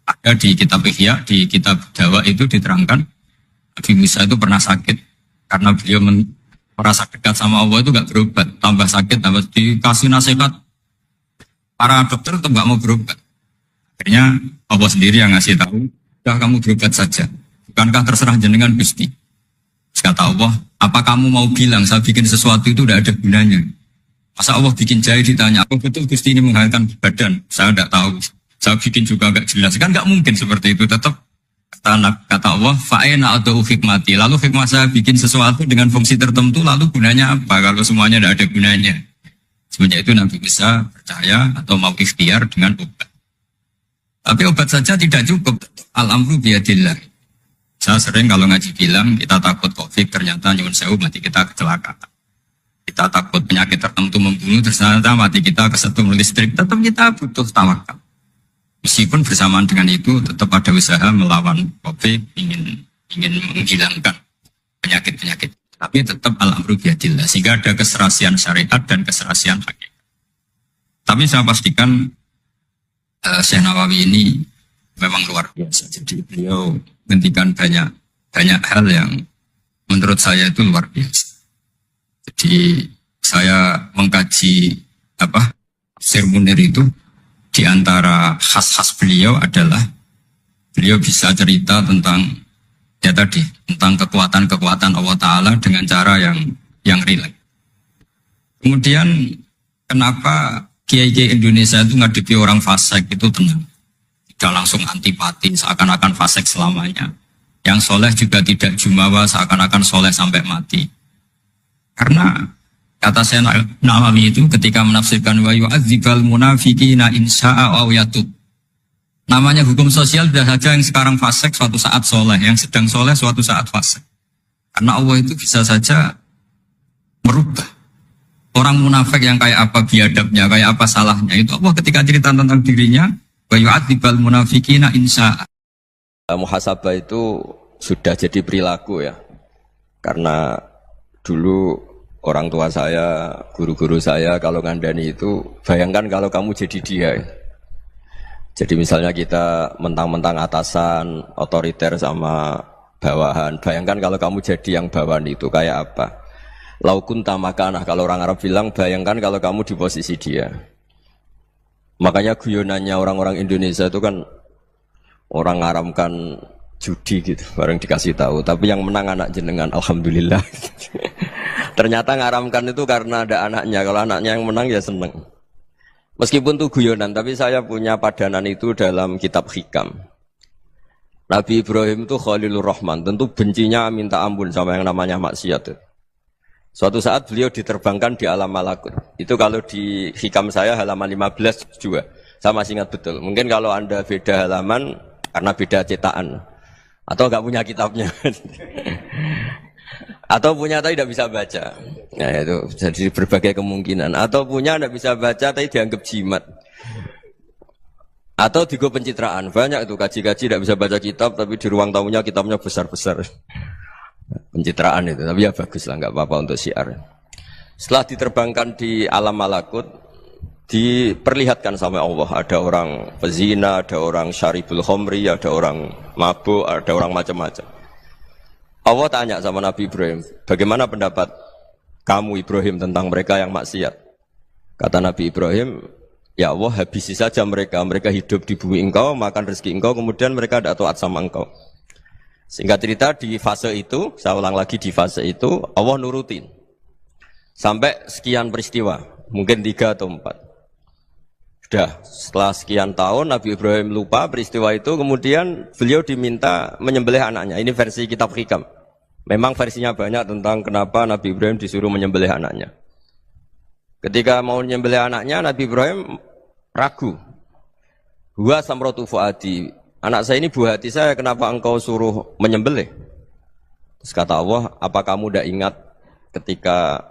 Ada di kitab Ihya, di kitab Dawa itu diterangkan Nabi Musa itu pernah sakit karena beliau merasa dekat sama Allah itu gak berobat, tambah sakit, tambah dikasih nasihat. Para dokter tetap gak mau berobat. Akhirnya Allah sendiri yang ngasih tahu, udah kamu berobat saja. Bukankah terserah jenengan Gusti? Terus kata Allah, apa kamu mau bilang saya bikin sesuatu itu udah ada gunanya? Masa Allah bikin jahe ditanya, apa betul Gusti ini menghalalkan badan? Saya tidak tahu. Saya bikin juga agak jelas. Kan nggak mungkin seperti itu. Tetap kata Allah, fa'ena atau hikmati. Lalu hikmah saya bikin sesuatu dengan fungsi tertentu, lalu gunanya apa? Kalau semuanya tidak ada gunanya. Semenjak itu Nabi bisa percaya atau mau ikhtiar dengan obat. Tapi obat saja tidak cukup. Al-amru biyadillah. Saya sering kalau ngaji bilang, kita takut COVID, ternyata nyuwun sewu mati kita kecelakaan. Kita takut penyakit tertentu membunuh, ternyata mati kita kesetrum listrik. Tetap kita butuh tawakal. Meskipun bersamaan dengan itu, tetap ada usaha melawan COVID, ingin menghilangkan penyakit-penyakit. Tapi tetap al-amru biyadillah. Sehingga ada keserasian syariat dan keserasian hakikat. Tapi saya pastikan Syekh Nawawi ini memang luar biasa. Jadi beliau menghentikan banyak hal yang menurut saya itu luar biasa. Jadi saya mengkaji Tafsir Munir itu di antara khas-khas beliau adalah beliau bisa cerita tentang tentang kekuatan-kekuatan Allah Ta'ala dengan cara yang rileks. Kemudian kenapa kiai-kiai Indonesia itu ngadepi orang fasik itu tenang, tidak langsung antipati seakan-akan fasik selamanya. Yang soleh juga tidak jumawa seakan-akan soleh sampai mati. Karena kata saya Nawawi itu ketika menafsirkan wa yu'adzibal munafiqina insya'a aw yatub. Namanya hukum sosial sudah saja yang sekarang fasik suatu saat soleh, yang sedang soleh suatu saat fasik. Karena Allah itu bisa saja merubah. Orang munafik yang kayak apa biadabnya, kayak apa salahnya, itu Allah ketika cerita tentang dirinya wa yu'adzibal munafiqina insya'a. Muhasabah itu sudah jadi perilaku ya. Karena dulu orang tua saya, guru-guru saya kalau ngandani itu, bayangkan kalau kamu jadi dia. Jadi misalnya kita mentang-mentang atasan, otoriter sama bawahan. Bayangkan kalau kamu jadi yang bawahan itu kayak apa? Laukun tamakanah, kalau orang Arab bilang, bayangkan kalau kamu di posisi dia. Makanya guyonannya orang-orang Indonesia itu kan orang ngaramkan judi gitu, bareng dikasih tahu. Tapi yang menang anak jenengan, alhamdulillah. Ternyata ngaramkan itu karena ada anaknya. Kalau anaknya yang menang ya seneng. Meskipun itu guyonan, tapi saya punya padanan itu dalam kitab Hikam. Nabi Ibrahim itu Khalilur Rahman, tentu bencinya minta ampun sama yang namanya maksiat. Suatu saat beliau diterbangkan di alam malakut. Itu kalau di Hikam saya halaman 15 juga. Saya masih ingat betul. Mungkin kalau Anda beda halaman karena beda cetakan. Atau nggak punya kitabnya. Atau punya tapi tidak bisa baca. Nah itu jadi berbagai kemungkinan. Atau punya tidak bisa baca tapi dianggap jimat. Atau digo pencitraan, banyak itu kaji-kaji tidak bisa baca kitab tapi di ruang tamunya kitabnya besar-besar. Pencitraan itu, tapi ya bagus lah, nggak apa-apa untuk syiar. Setelah diterbangkan di alam malakut, diperlihatkan sama Allah, ada orang pezina, ada orang syaribul khomri, ada orang mabuk, ada orang macam-macam. Allah tanya sama Nabi Ibrahim, bagaimana pendapat kamu Ibrahim tentang mereka yang maksiat? Kata Nabi Ibrahim, ya Allah habisi saja mereka, mereka hidup di bumi engkau, makan rezeki engkau, kemudian mereka tidak taat sama engkau. Singkat cerita di fase itu, saya ulang lagi di fase itu, Allah nurutin. Sampai sekian peristiwa, mungkin 3 atau 4. Sudah, setelah sekian tahun Nabi Ibrahim lupa peristiwa itu, kemudian beliau diminta menyembelih anaknya. Ini versi kitab Hikam. Memang versinya banyak tentang kenapa Nabi Ibrahim disuruh menyembelih anaknya. Ketika mau menyembelih anaknya, Nabi Ibrahim ragu. Huwa samratu fuadi. Anak saya ini buah hati saya, kenapa engkau suruh menyembelih? Terus kata Allah, apa kamu tidak ingat ketika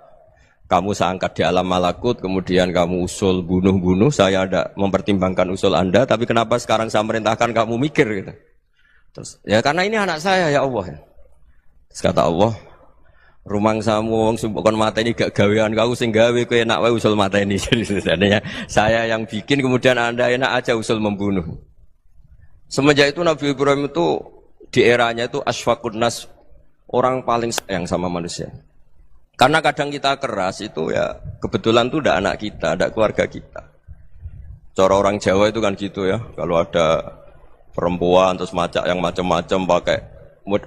kamu saya angkat di alam malakut, kemudian kamu usul bunuh-bunuh, saya tidak mempertimbangkan usul Anda, tapi kenapa sekarang saya merintahkan kamu mikir gitu? Terus, ya karena ini anak saya ya Allah. Terus kata Allah, rumang samu wong sumpukon mata ini gak gawean kau sing gawe kowe enak wae usul mata ini. Jadi sebenarnya saya yang bikin, kemudian Anda enak aja usul membunuh. Semenjak itu Nabi Ibrahim itu di eranya itu asfaqun nas, orang paling sayang sama manusia. Karena kadang kita keras itu ya kebetulan tuh udah anak kita, ada keluarga kita. Cara orang Jawa itu kan gitu ya, kalau ada perempuan terus macak yang macam-macam pakai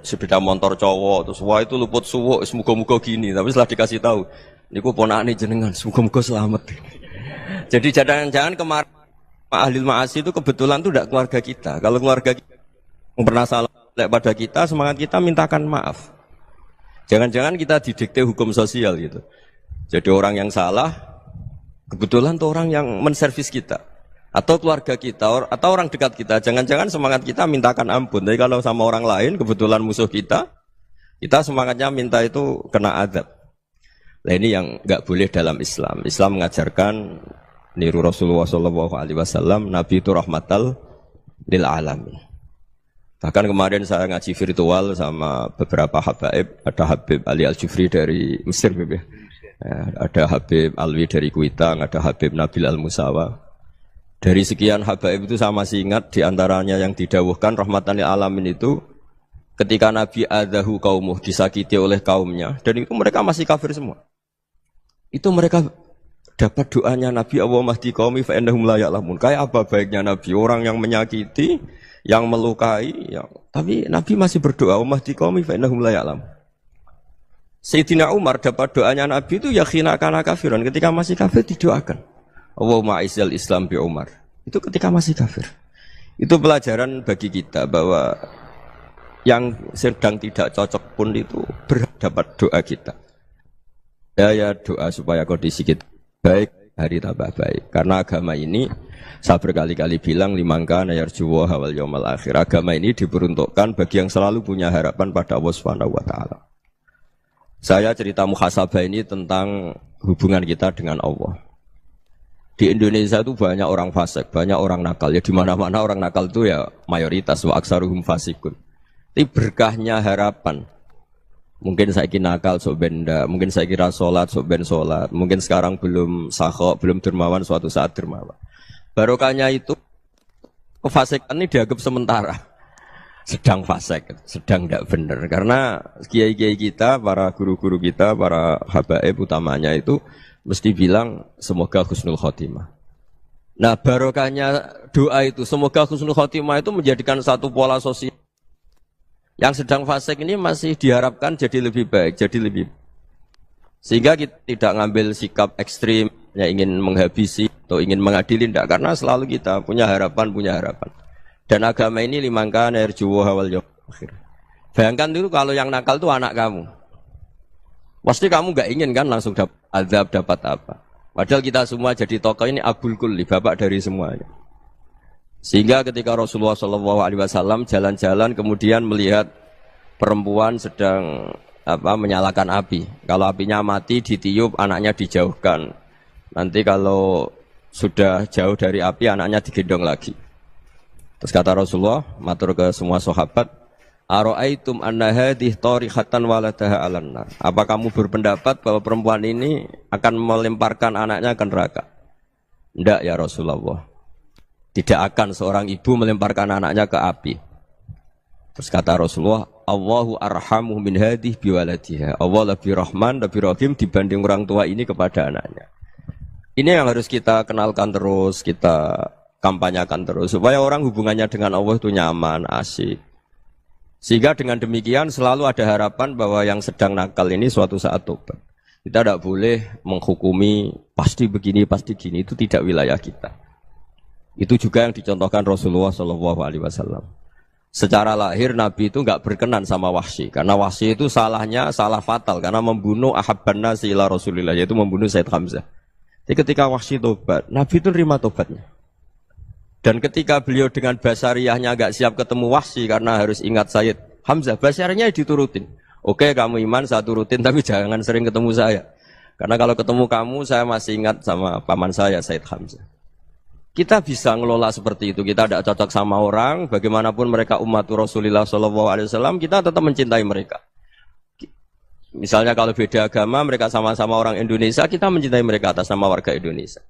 sepeda motor cowok terus wah itu luput suwuk, semoga-moga gini. Tapi setelah dikasih tahu, niku ponakane jenengan, semoga-moga selamat. Jadi jangan-jangan kemarin ahli ma'asi itu kebetulan tuh tidak keluarga kita. Kalau keluarga kita yang pernah salah pada kita, semangat kita mintakan maaf. Jangan-jangan kita didikte hukum sosial gitu. Jadi orang yang salah, kebetulan tuh orang yang menservis kita. Atau keluarga kita, atau orang dekat kita. Jangan-jangan semangat kita mintakan ampun. Tapi kalau sama orang lain, kebetulan musuh kita semangatnya minta itu kena azab. Nah ini yang nggak boleh dalam Islam. Islam mengajarkan niru Rasulullah SAW, Nabi itu rahmatal lil alamin. Bahkan kemarin saya ngaji virtual sama beberapa habaib, ada Habib Ali Al-Jufri dari Mesir, ya, ada Habib Alwi dari Kuitang, ada Habib Nabil Al-Musawa. Dari sekian habaib itu saya masih ingat diantaranya yang didawuhkan rahmatan lil alamin itu ketika Nabi adahu kaumuh, disakiti oleh kaumnya, dan itu mereka masih kafir semua. Itu mereka dapat doanya Nabi, Allah mahdi qaumi fa innahum la ya'lamun. Kayak apa baiknya Nabi, orang yang menyakiti, yang melukai, tapi Nabi masih berdoa, Allah mahdi qaumi fa innahum la ya'lamun. Sayyidina Umar dapat doanya Nabi itu ya khina kana kafiran, ketika masih kafir didoakan. Allahumma a'izzal Islam bi Umar. Itu ketika masih kafir. Itu pelajaran bagi kita bahwa yang sedang tidak cocok pun itu dapat doa kita. Ya doa supaya kondisi kita baik, hari tambah baik. Karena agama ini, saya berkali-kali bilang, limangka nayarjuwa hawal yawmal akhir. Agama ini diperuntukkan bagi yang selalu punya harapan pada Allah Subhanahu wa Ta'ala. Saya cerita muhasabah ini tentang hubungan kita dengan Allah. Di Indonesia itu banyak orang fasik, banyak orang nakal. Ya di mana-mana orang nakal itu ya mayoritas, wa aksaruhum fasikun. Tapi berkahnya harapan. Mungkin saya kira nakal sok benda, mungkin saya kira sholat sok ben sholat, mungkin sekarang belum sakhok, belum dermawan, suatu saat dermawan. Barokahnya itu kefasikan ini dianggap sementara, sedang fasik, sedang tidak benar. Karena kiai-kiai kita, para guru-guru kita, para habaib utamanya itu mesti bilang semoga husnul khotimah. Nah barokahnya doa itu, semoga husnul khotimah itu menjadikan satu pola sosial. Yang sedang fasik ini masih diharapkan jadi lebih baik, jadi lebih. Sehingga kita tidak ngambil sikap ekstrim, yang ingin menghabisi atau ingin mengadili, tidak. Karena selalu kita punya harapan. Dan agama ini limangka nerjuwa hawal yawmal akhir. Bayangkan dulu kalau yang nakal itu anak kamu. Pasti kamu nggak ingin kan langsung dapat azab, dapat apa. Padahal kita semua jadi tokoh ini abul kulli, bapak dari semuanya. Sehingga ketika Rasulullah SAW jalan-jalan kemudian melihat perempuan sedang menyalakan api. Kalau apinya mati ditiup, anaknya dijauhkan. Nanti kalau sudah jauh dari api, anaknya digendong lagi. Terus kata Rasulullah, matur ke semua sahabat, "Ara'aitum anna hadhihi tarihatan waladaha 'alan nar?" Apa kamu berpendapat bahwa perempuan ini akan melemparkan anaknya ke neraka? Tidak ya Rasulullah. Tidak akan seorang ibu melemparkan anaknya ke api. Terus kata Rasulullah, Allahu arhamu min hadhihi biwaladiha. Allah lebih rahman, lebih rahim dibanding orang tua ini kepada anaknya. Ini yang harus kita kenalkan terus, kita kampanyakan terus supaya orang hubungannya dengan Allah itu nyaman, asik. Sehingga dengan demikian selalu ada harapan bahwa yang sedang nakal ini suatu saat tobat. Kita tidak boleh menghukumi pasti begini, pasti gini, itu tidak wilayah kita. Itu juga yang dicontohkan Rasulullah SAW. Secara lahir Nabi itu nggak berkenan sama Wahsy, karena Wahsy itu salahnya salah fatal karena membunuh ahabban nasi ila Rasulillah, yaitu membunuh Said Hamzah. Jadi ketika Wahsy tobat, Nabi itu nerima tobatnya. Dan ketika beliau dengan basariyahnya agak siap ketemu Wahsy karena harus ingat Sayyid Hamzah, basariyahnya diturutin. Oke, kamu iman, saya turutin, tapi jangan sering ketemu saya. Karena kalau ketemu kamu, saya masih ingat sama paman saya, Sayyid Hamzah. Kita bisa ngelola seperti itu. Kita tidak cocok sama orang, bagaimanapun mereka umat Rasulullah SAW, kita tetap mencintai mereka. Misalnya kalau beda agama, mereka sama-sama orang Indonesia, kita mencintai mereka atas nama warga Indonesia.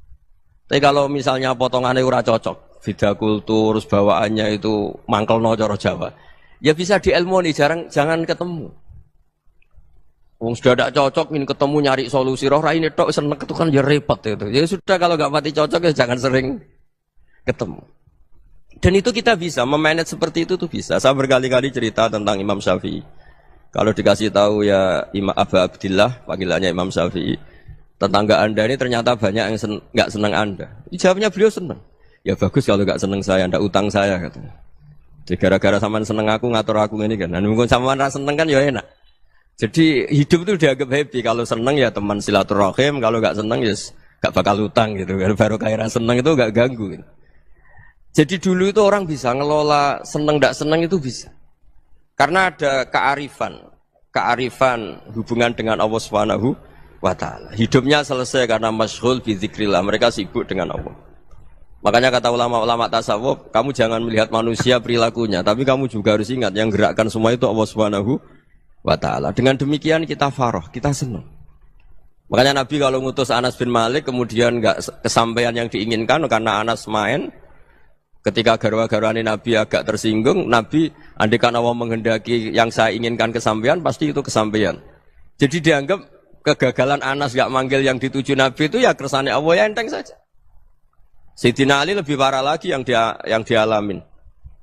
Tapi kalau misalnya potongannya ora cocok, beda kultur, bawaannya itu mangkelno cara Jawa, ya bisa diilmoni, jangan ketemu. Wong sudah tidak cocok, ini ketemu nyari solusi, roh ini tok seneng itu kan ya repot itu. Ya sudah kalau nggak pati cocok ya jangan sering ketemu. Dan itu kita bisa memanage seperti itu tuh bisa. Saya berkali-kali cerita tentang Imam Syafi'i. Kalau dikasih tahu ya Imam Abu Abdillah, panggilannya Imam Syafi'i, tetangga Anda ini ternyata banyak yang nggak senang Anda. Jawabnya beliau senang. Ya bagus kalau nggak senang saya, ndak utang saya katanya. Jadi gara-gara sampean seneng aku ngatur aku ini kan. Dan mungkin sampean ra seneng kan ya enak. Jadi hidup itu dianggap happy. Kalau seneng ya teman silaturahim, kalau nggak seneng ya nggak bakal utang gitu. Baru kairan seneng itu nggak ganggu. Gitu. Jadi dulu itu orang bisa ngelola seneng nggak seneng itu bisa. Karena ada kearifan hubungan dengan Allah Subhanahu wa Ta'ala. Hidupnya selesai karena masyghul bi dzikrillah. Mereka sibuk dengan Allah. Makanya kata ulama-ulama tasawuf, kamu jangan melihat manusia perilakunya, tapi kamu juga harus ingat yang gerakkan semua itu Allah Subhanahu wa Ta'ala. Dengan demikian kita faroh, kita senang. Makanya Nabi kalau ngutus Anas bin Malik kemudian enggak kesampaian yang diinginkan karena Anas main, ketika garwa-garwani Nabi agak tersinggung, Nabi andaikan Allah menghendaki yang saya inginkan kesampaian, pasti itu kesampaian. Jadi dianggap kegagalan Anas enggak manggil yang dituju Nabi itu ya kersane Allah, ya enteng saja. Sayyidina Ali lebih parah lagi yang dialamin.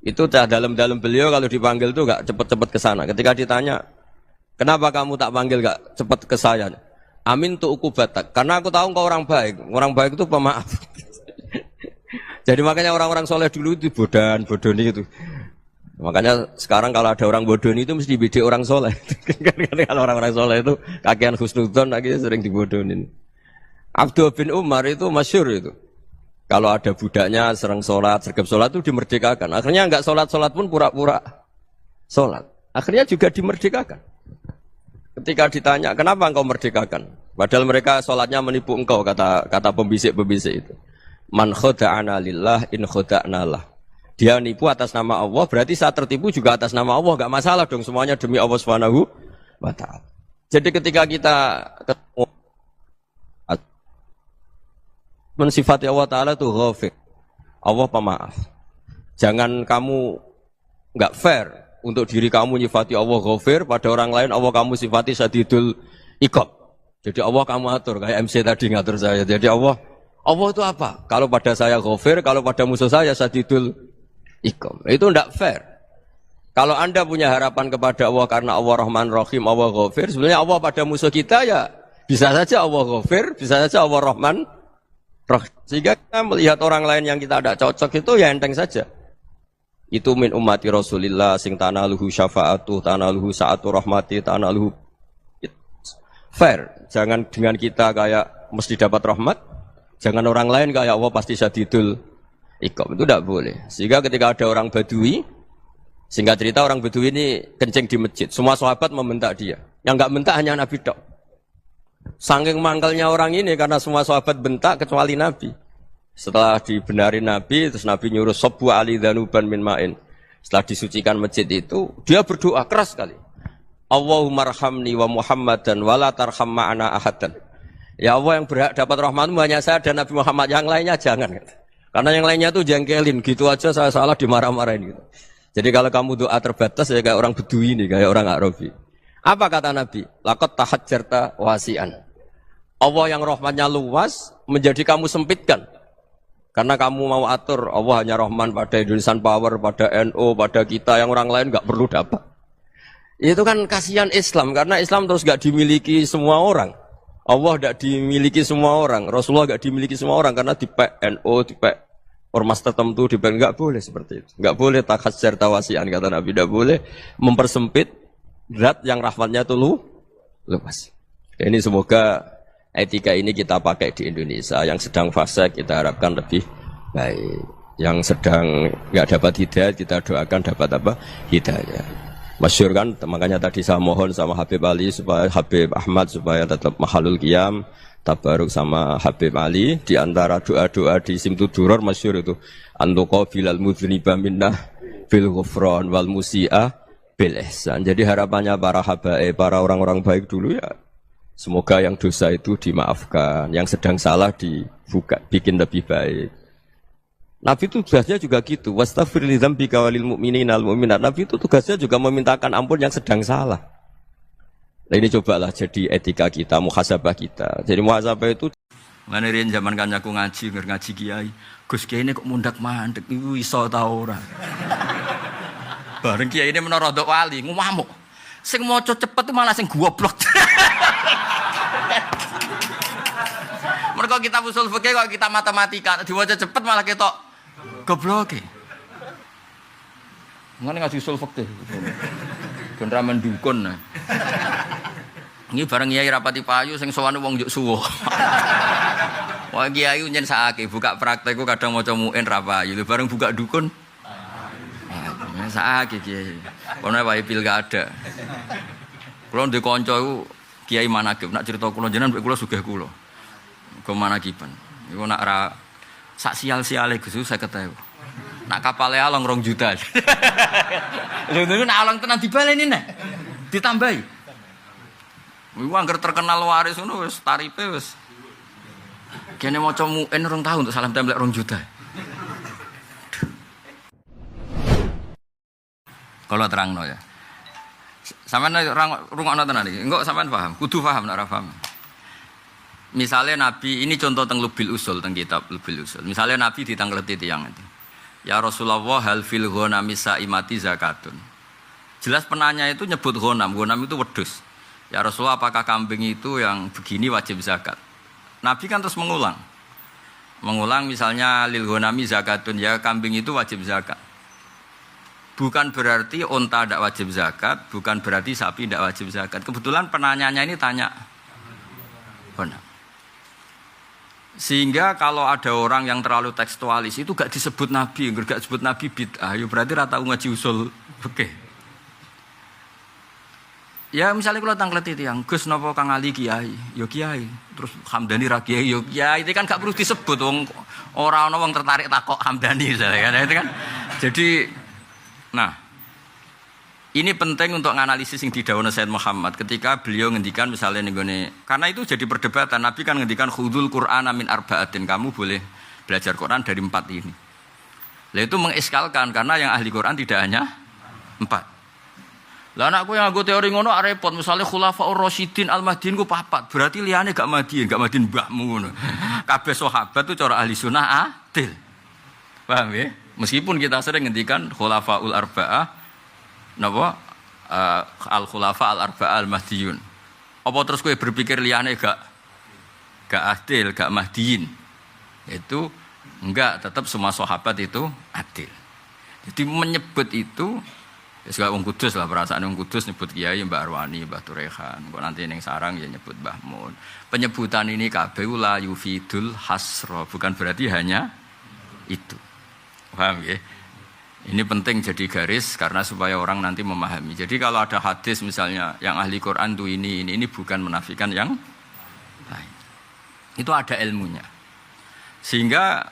Itu dalam beliau kalau dipanggil tuh enggak cepet-cepet ke sana. Ketika ditanya, "Kenapa kamu tak panggil enggak cepet ke saya?" "Amin tu ukubatak." Karena aku tahu engkau orang baik. Orang baik itu pemaaf. Jadi makanya orang-orang soleh dulu itu bodoni itu. Makanya sekarang kalau ada orang bodoni itu mesti dibidik orang soleh. Kalau orang-orang soleh itu kakean husnudzon akhirnya sering dibodonin. Abdul bin Umar itu masyhur itu. Kalau ada budaknya sering sholat, sergap sholat itu dimerdekakan. Akhirnya enggak sholat pun pura-pura sholat. Akhirnya juga dimerdekakan. Ketika ditanya, kenapa engkau merdekakan? Padahal mereka sholatnya menipu engkau, kata pembisik-pembisik itu. Man khoda'ana lillah in khoda'na lah. Dia nipu atas nama Allah, berarti saat tertipu juga atas nama Allah. Enggak masalah dong, semuanya demi Allah Subhanahu wa Ta'ala. Jadi ketika kita ketemu mensifati Allah Ta'ala itu ghafir, Allah pemaaf. Jangan kamu enggak fair untuk diri kamu nyifati Allah ghafir, pada orang lain Allah kamu sifati syadidul iqab. Jadi Allah kamu atur, kayak MC tadi ngatur saya. Jadi Allah itu apa? Kalau pada saya ghafir, kalau pada musuh saya syadidul iqab. Itu enggak fair. Kalau Anda punya harapan kepada Allah karena Allah Rahman Rahim, Allah ghafir, sebenarnya Allah pada musuh kita ya bisa saja Allah ghafir, bisa saja Allah Rahman Rahim. Sehingga kita melihat orang lain yang kita tidak cocok itu ya enteng saja. Itu min ummati Rasulillah sing tanaluhu syafa'atu, tanaluhu sa'atu rahmati, tanaluhu fair. Jangan dengan kita kayak mesti dapat rahmat. Jangan orang lain kayak Allah pasti syadidul iqab. Itu tidak boleh. Sehingga ketika ada orang Badui, singkat cerita orang Badui ini kencing di masjid. Semua sahabat membentak dia. Yang enggak bentak hanya Nabi tok. Saking mangkalnya orang ini karena semua sahabat bentak kecuali Nabi. Setelah dibenari Nabi, terus Nabi nyuruh Sobbu ali dhanuban min ma'in. Setelah disucikan masjid itu, dia berdoa keras sekali. Allahumma arhamni wa Muhammadan wa la tarham ma'ana ahadan. Ya Allah, yang berhak dapat rahmatmu hanya saya dan Nabi Muhammad, yang lainnya jangan. Karena yang lainnya tuh jengkelin, gitu aja saya salah dimarah-marahin gitu. Jadi kalau kamu doa terbatas ya kayak orang Bedui ini, kayak orang Arabi. Apa kata Nabi? Laqad tahajjarta wasi'an. Allah yang rahmatnya luas menjadi kamu sempitkan. Karena kamu mau atur Allah hanya Rahman pada Indonesian Power, pada NU, pada kita yang orang lain nggak perlu dapat. Itu kan kasihan Islam karena Islam terus nggak dimiliki semua orang. Allah nggak dimiliki semua orang, Rasulullah nggak dimiliki semua orang karena dipek NU, dipek ormas tertentu, dipek nggak boleh seperti itu. Nggak boleh takhasyar tawasian kata Nabi, nggak boleh mempersempit zat yang rahmatnya itu luas. Ini semoga etika ini kita pakai di Indonesia. Yang sedang fase kita harapkan lebih baik. Yang sedang nggak dapat hidayah kita doakan dapat apa? Hidayah. Masyhur kan, makanya tadi saya mohon sama Habib Ali supaya Habib Ahmad supaya tetap mahalul qiyam, tabaruk sama Habib Ali. Di antara doa-doa di Simtud Duror masyhur itu antuqabilal mudhniba minnah bil ghufran wal musi'ah bil ihsan. Jadi harapannya para habaib, para orang-orang baik dulu ya, semoga yang dosa itu dimaafkan, yang sedang salah dibuka, bikin lebih baik. Nabi itu tugasnya juga gitu. Wastaghfir li dzambika walil mu'minina wal mu'minat. Nabi itu tugasnya juga memintakan ampun yang sedang salah. Nah ini cobalah jadi etika kita, muhasabah kita. Jadi muhasabah itu Ngene zaman kancaku ngaji kiai. Gus kiai ini kok mundak mandek iku iso ta ora. Bareng kiai ini menara rodok wali, ngamuk. Sing maca cepet malah sing goblok. Mergo kita usul fikih kok kita matematika, diwaca cepet malah ketok goblok. Ngene ngaji usul fikih. Ben ra mendukun. Ini bareng kiai rapati payu sing sowane wong njuk suwo. Wah kiai nyen sakake buka praktek ku kadang maca muin ra payu, bareng buka dukun. Sakake kiai. Ono wae pilkada. Kulo ndek kanca iku kiai manakib, nak cerita kula jenengan mek kula sugih kula. Go manakiban. Iku nak ra sak sial-siale Gus 50.000. Nak kapale along 2 juta. Lho niku nak along tenan dibaleni nek. Ditambahi. Iku anggar terkenal waris ngono wis tarife wis. Kene maca muin 2 tahun untuk salam templek 2 juta. Kalau terangno ya. Sampeyan rungokno tenan iki. Engko sampeyan paham, kudu paham nek ora paham. Misalnya Nabi, ini contoh teng Lubil Usul, teng kitab Lubil Usul. Misalnya Nabi ditangkleti tiyang itu. Ya Rasulullah hal fil ghanami saimati zakatun. Jelas penanya itu nyebut ghanam itu wedhus. Ya Rasulullah apakah kambing itu yang begini wajib zakat? Nabi kan terus mengulang misalnya lil ghanami zakatun, ya kambing itu wajib zakat. Bukan berarti unta tidak wajib zakat, bukan berarti sapi tidak wajib zakat. Kebetulan penanyanya ini tanya ghanam. Sehingga kalau ada orang yang terlalu tekstualis itu gak disebut Nabi, gak disebut Nabi bid'ah, ya berarti rata ngaji usul fikih. Ya misalnya kalau tangkleti tiyang Gus napa Kang Ali kiai, ya kiai. Terus Hamdani ra kiai, ya kiai. Itu kan gak perlu disebut wong ora ana wong tertarik takok Hamdani misalnya kan. Itu kan. Jadi nah ini penting untuk menganalisis yang didhawuhna Sayyid Muhammad ketika beliau ngendikan misalnya nih karena itu jadi perdebatan. Nabi kan ngendikan khudul Qur'ana min arba'atin, kamu boleh belajar Quran dari 4 ini. Lah itu mengiskalkan karena yang ahli Quran tidak hanya 4. Lah anakku yang nganggo teori ngono repot, misalnya Khulafaur Rasyidin Al-Mahdiin ku 4, berarti liyane gak Mahdiin mbahmu ngono. Kabeh sahabat itu cara ahli sunnah adil. Paham ya? Meskipun kita sering ngendikan Khulafaul Arba'ah napa Al-Khulafa Al-Arba'ah Al-Mahdiyun. Apa terus kowe berpikir liyane gak adil, gak Mahdiin? Itu enggak, tetap semua sahabat itu adil. Jadi menyebut itu ya wong Kudus lah, perasaan wong Kudus nyebut kiai Mbak Arwani, Mbah Turehan. Kok nanti ning sarang ya nyebut Mbah Mun. Penyebutan ini kabeh la yufidul hasra, bukan berarti hanya itu. Paham ya? Ini penting jadi garis karena supaya orang nanti memahami. Jadi kalau ada hadis misalnya yang ahli Quran tuh ini bukan menafikan yang lain. Itu ada ilmunya. Sehingga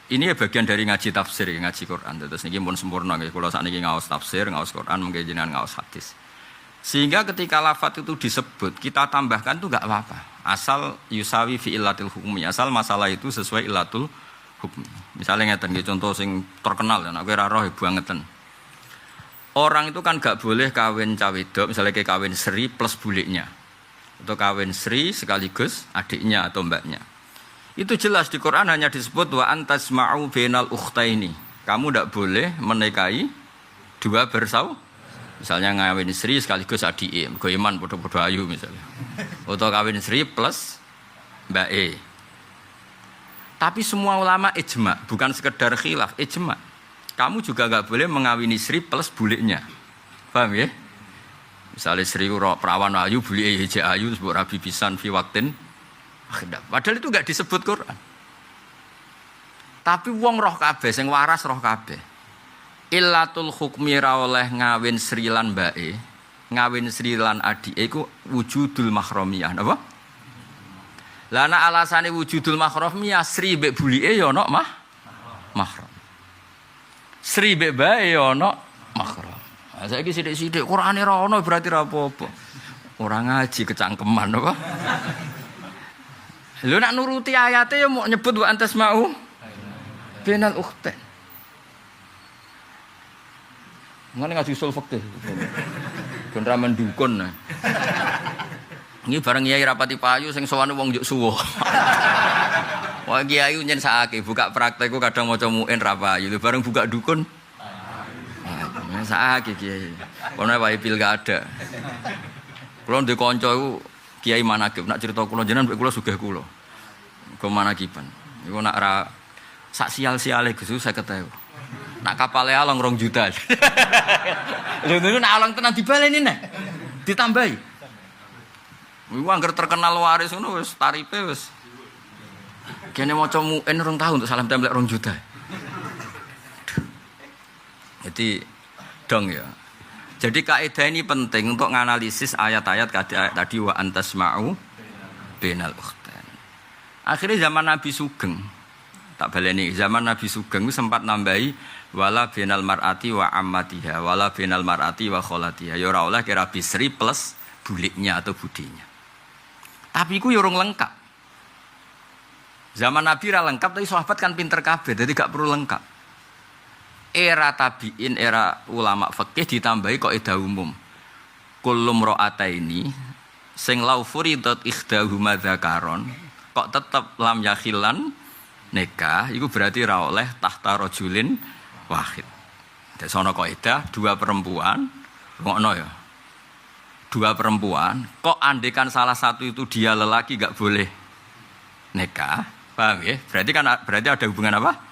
ini bagian dari ngaji tafsir, ngaji Quran. Terus niki pun sempurna nggih. Kula sakniki ngaos tafsir, ngaos Quran, mungkin jenengan ngaos hadis. Sehingga ketika lafadz itu disebut, kita tambahkan itu enggak apa-apa. Asal yusawi fi illatil hukmi. Asal masalah itu sesuai illatul hukmi. Misalnya ngeten nggih contoh sing terkenal ya, nek kowe ora roh buangeten. Orang itu kan enggak boleh kawin cah wedok, misalnya kayak kawin Sri plus buliknya. Atau kawin Sri sekaligus adiknya atau mbaknya. Itu jelas di Quran hanya disebut wa antasma'u bainal ukhtaini. Kamu tidak boleh menikahi dua bersaudara. Misalnya ngawin Sri sekaligus adik mergo iman padha-padha ayu misalnya. Atau kawin Sri plus Mbak E. Tapi semua ulama ijma, bukan sekedar khilaf, ijma. Kamu juga enggak boleh mengawini Sri plus buliknya. Paham ya? Misalnya Sri perawan ayu, bulike hiji ayu sebut rabi pisan fi waktin. Padahal itu enggak disebut Quran. Tapi wong roh kabeh sing waras roh kabeh. Illatul hukmi ra oleh ngawin Sri lan mbake, ngawin Sri lan adike iku wujudul mahramiyah, napa? Lah nek alasane wujudul mahramiyah Sri mbek bulike ya ana mahram. Sri mbek mbake ya ana mahram. Lah saiki sithik-sithik Qur'ane ra ono berarti ra apa-apa. Ora ngaji kecangkeman apa? Lho nek nuruti ayate ya mau nyebut wa antasma'u bainal ukhtain. Ngene ngaji usul fikih. Ben ra mendukun. Ini bareng kiai rapati payu sing sowan wong njuk suwo. Wah kiai nyen sakake buka praktekku kadang maca muin ra payu, bareng buka dukun. Sakake kiai. Kono wae pilkada. Kula ndek kanca iku kiai manakib, nak cerita kula jenengan mbek kula sugih kula. Go manakiban. Iku nak ra sak sial-siale Gus 50.000. Nak kapale along 2 juta. Lho niku nak along tenan dibaleni nek. Ditambahi. Iku angger terkenal waris ngono wis tarife wis. Kene maca muin 2 tahun untuk salam templek 2 juta. Jadi dong ya. Jadi kaidah ini penting untuk menganalisis ayat-ayat tadi wa antasma'u bainal ukhtain. Akhirnya zaman Nabi Sugeng, tak baleni zaman Nabi Sugeng sempat nambahi wala bainal mar'ati wa ammatiha wala bainal mar'ati wa kholatiha. Ya ora oleh kira bisri plus buliknya atau budinya. Tapi iku ya urung lengkap. Zaman Nabi ra lengkap tapi sahabat kan pinter kabeh, jadi gak perlu lengkap. Era tabi'in, era ulama fikih ditambahi kaidah umum. Kullum ra'ataini sing lau furidat ikhdahuma dzakaron kok tetep lam yakhilan nikah iku berarti ra oleh tahta rajulin wahid. Dadi sono kaidah 2 perempuan, ngono ya. 2 perempuan, kok andekan salah satu itu dia lelaki enggak boleh nikah, paham ya? Berarti ada hubungan apa?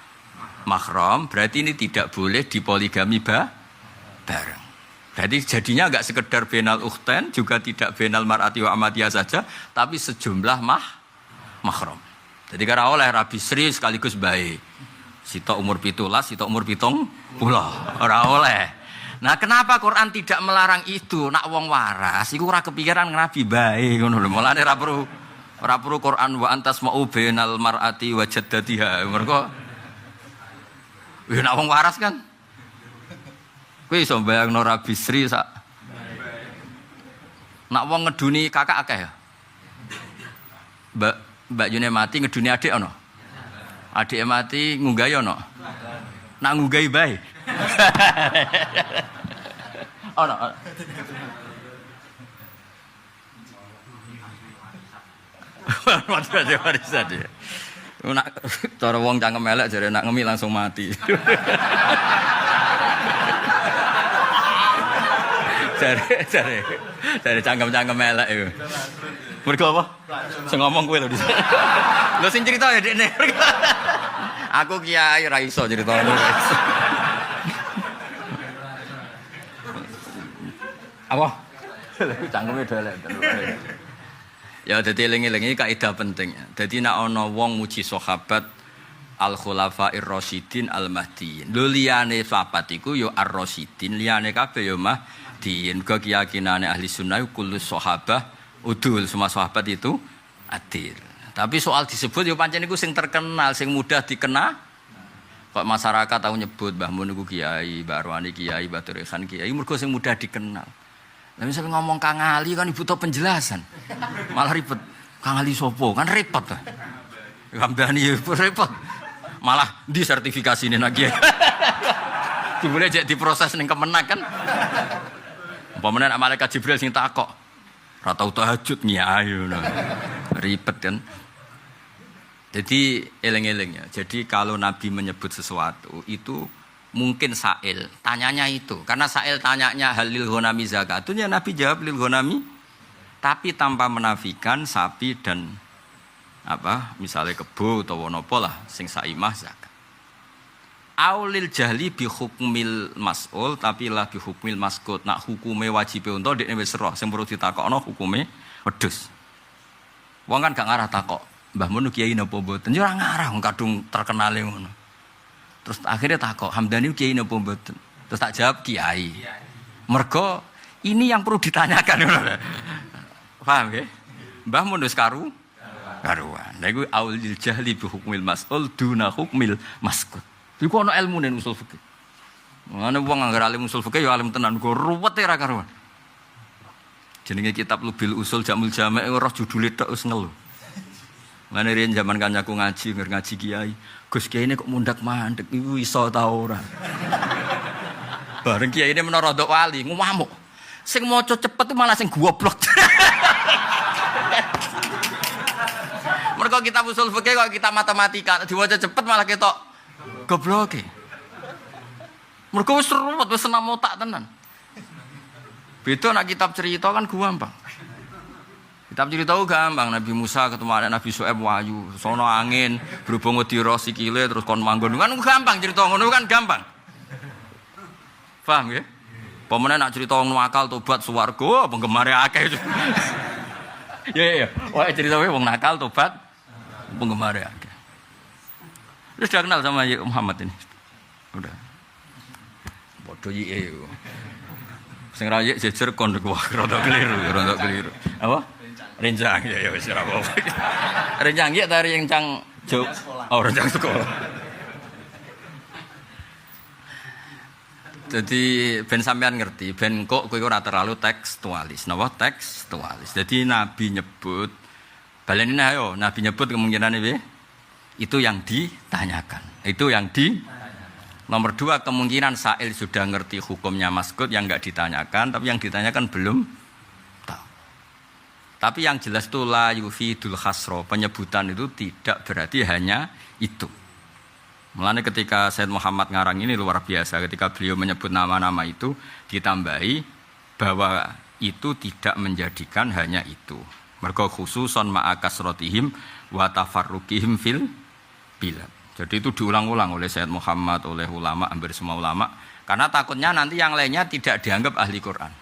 Mahram, berarti ini tidak boleh dipoligami bareng. Berarti jadinya enggak sekedar bainal ukhtain, juga tidak bainal mar'ati wa amatiyah saja, tapi sejumlah mahram. Jadi kira oleh Rabi Sri sekaligus baik. Sitok umur 17, sitok umur 70, ora oleh. Nah, kenapa Quran tidak melarang itu? Nak wong waras iku ora kepikiran Nabi bae ngono lho. Mulane ora perlu Quran wa antasma'u bainal mar'ati wa jaddatiha. Mergo ya nak wong waras kan. Kowe iso bayangno Rabi Sri sak. Nak wong ngeduni kakak akeh ya. Mbak Yune mati ngeduni adik ana. Adik mati ngunggahi ana. Nak ngunggahi bae. Ana. Waduh warisan dia. Nak cara wong cangkem elek jare nak ngemi langsung mati. Jare cangkem-cangkem elek iku. Mergo apa? Sing ngomong kowe lho di. Lho sing cerita ya dekne. Aku kiai ora iso critane. Apa? Cangkeme elek. Ya dadi eling-eling iki kaidah penting. Dadi nek ana wong muji sahabat al-khulafair rasyidin al-mahdiyyin. Lho liyane sahabat iku ya ar-rasyidin, liyane kabeh ya mahdiyin. Go keyakinane ahli sunnah kullu sahabah udul, semua sahabat itu adil. Tapi soal disebut ya pancen iku sing terkenal, sing mudah Kok masyarakat tahu nyebut Mbah Mun niku kiai, Mbah Arwani kiai, Mbah Turekan kiai, mergo sing mudah dikenal. Lah misal ngomong Kang Ali kan butuh penjelasan. Malah ribet. Kang Ali sopo? Kan repot to. Kambani repot. Malah di sertifikasi ini lagi. Dibule jek diproses ning Kemenak kan. Umpamane malaikat Jibril sing takok. Ora tau tahajud nyai ngono. Ribet kan. Jadi eleng-eleng ya. Jadi kalau Nabi menyebut sesuatu itu mungkin sa'il. Tanyanya itu. Karena sa'il tanyanya halil ghanami zakatun ya Nabi jawab lil ghanami. Tapi tanpa menafikan sapi dan apa misalnya kebo atau nopo lah sing saimah zakat. Aulil jahli bi hukmil mas'ul tapi lah bi hukmil maskut. Nak hukume wajib untuk dekne wis roh sing perlu ditakokno hukume wedhus. Wong kan gak ngarah takok, Mbah Mun kiai napa mboten? Ya ora ngarah wong kadung terkenale ngono. Terus akhirnya takok, Hamdani kiai napa mboten? Terus tak jawab kiai. Mergo ini yang perlu ditanyakan ngono. Paham nggih? Mbah Mun wis karuan. Lha iku aulil jahli bi hukmil mas'ul duna hukmil maskut. Iku ana ilmune usul fikih. Ngene wong anggar alim usul fikih ya alim tenan go ruwet ora karuan. Jenenge kitab Lubil Usul Jamul Jami' ora judule tok wis ngelu. Ngene riyen zaman kancaku ngaji kiai. Gus kiai ini kok mundak-mandek iku iso ta ora. Bareng kiai ini menara ndok wali ngamuk. Sing maca cepet malah sing goblok. Mergo kitab usul fikih kok kita matematika diwaca cepet malah ketok gobloke. Mergo wis ruwet wis senam otak tenan. Beda nak kitab cerita kan gampang. Kitab cerita gampang, Nabi Musa ketemu anak Nabi Syuaib wayu, sono angin, berhubung wedira sikile terus kon manggon kan gampang cerita ngono kan gampang. Paham ya? Pemene nak cerita wong nakal tobat swarga penggemare akeh. Ya. Wah cerita wong nakal tobat penggemare akeh. Lu sudah kenal sama Muhammad ini? Udah. Bodoh iki. Sing ra yek jejer kon wah rada keliru. Apa? Rencang ya wis ora apa-apa. Rencang ya tari rencang juk. Oh, rencang sekolah. Jadi ben sampean ngerti, ben kok kowe ora terlalu tekstualis. Napa tekstualis. Jadi Nabi nyebut baleni ayo, Nabi nyebut kemungkinan piye? Itu yang ditanyakan. Itu yang Nomor 2 kemungkinan sa'il sudah ngerti hukumnya maskut yang enggak ditanyakan, tapi yang ditanyakan belum tahu. Tapi yang jelas itu la yufidul khasro, penyebutan itu tidak berarti hanya itu. Mulanya ketika Said Muhammad ngarang ini luar biasa, ketika beliau menyebut nama-nama itu ditambahi bahwa itu tidak menjadikan hanya itu. Mergo khususon ma'akasrotihim wa tafarruqihim fil bilad. Jadi itu diulang-ulang oleh Sayyid Muhammad, oleh ulama, hampir semua ulama. Karena takutnya nanti yang lainnya tidak dianggap ahli Quran.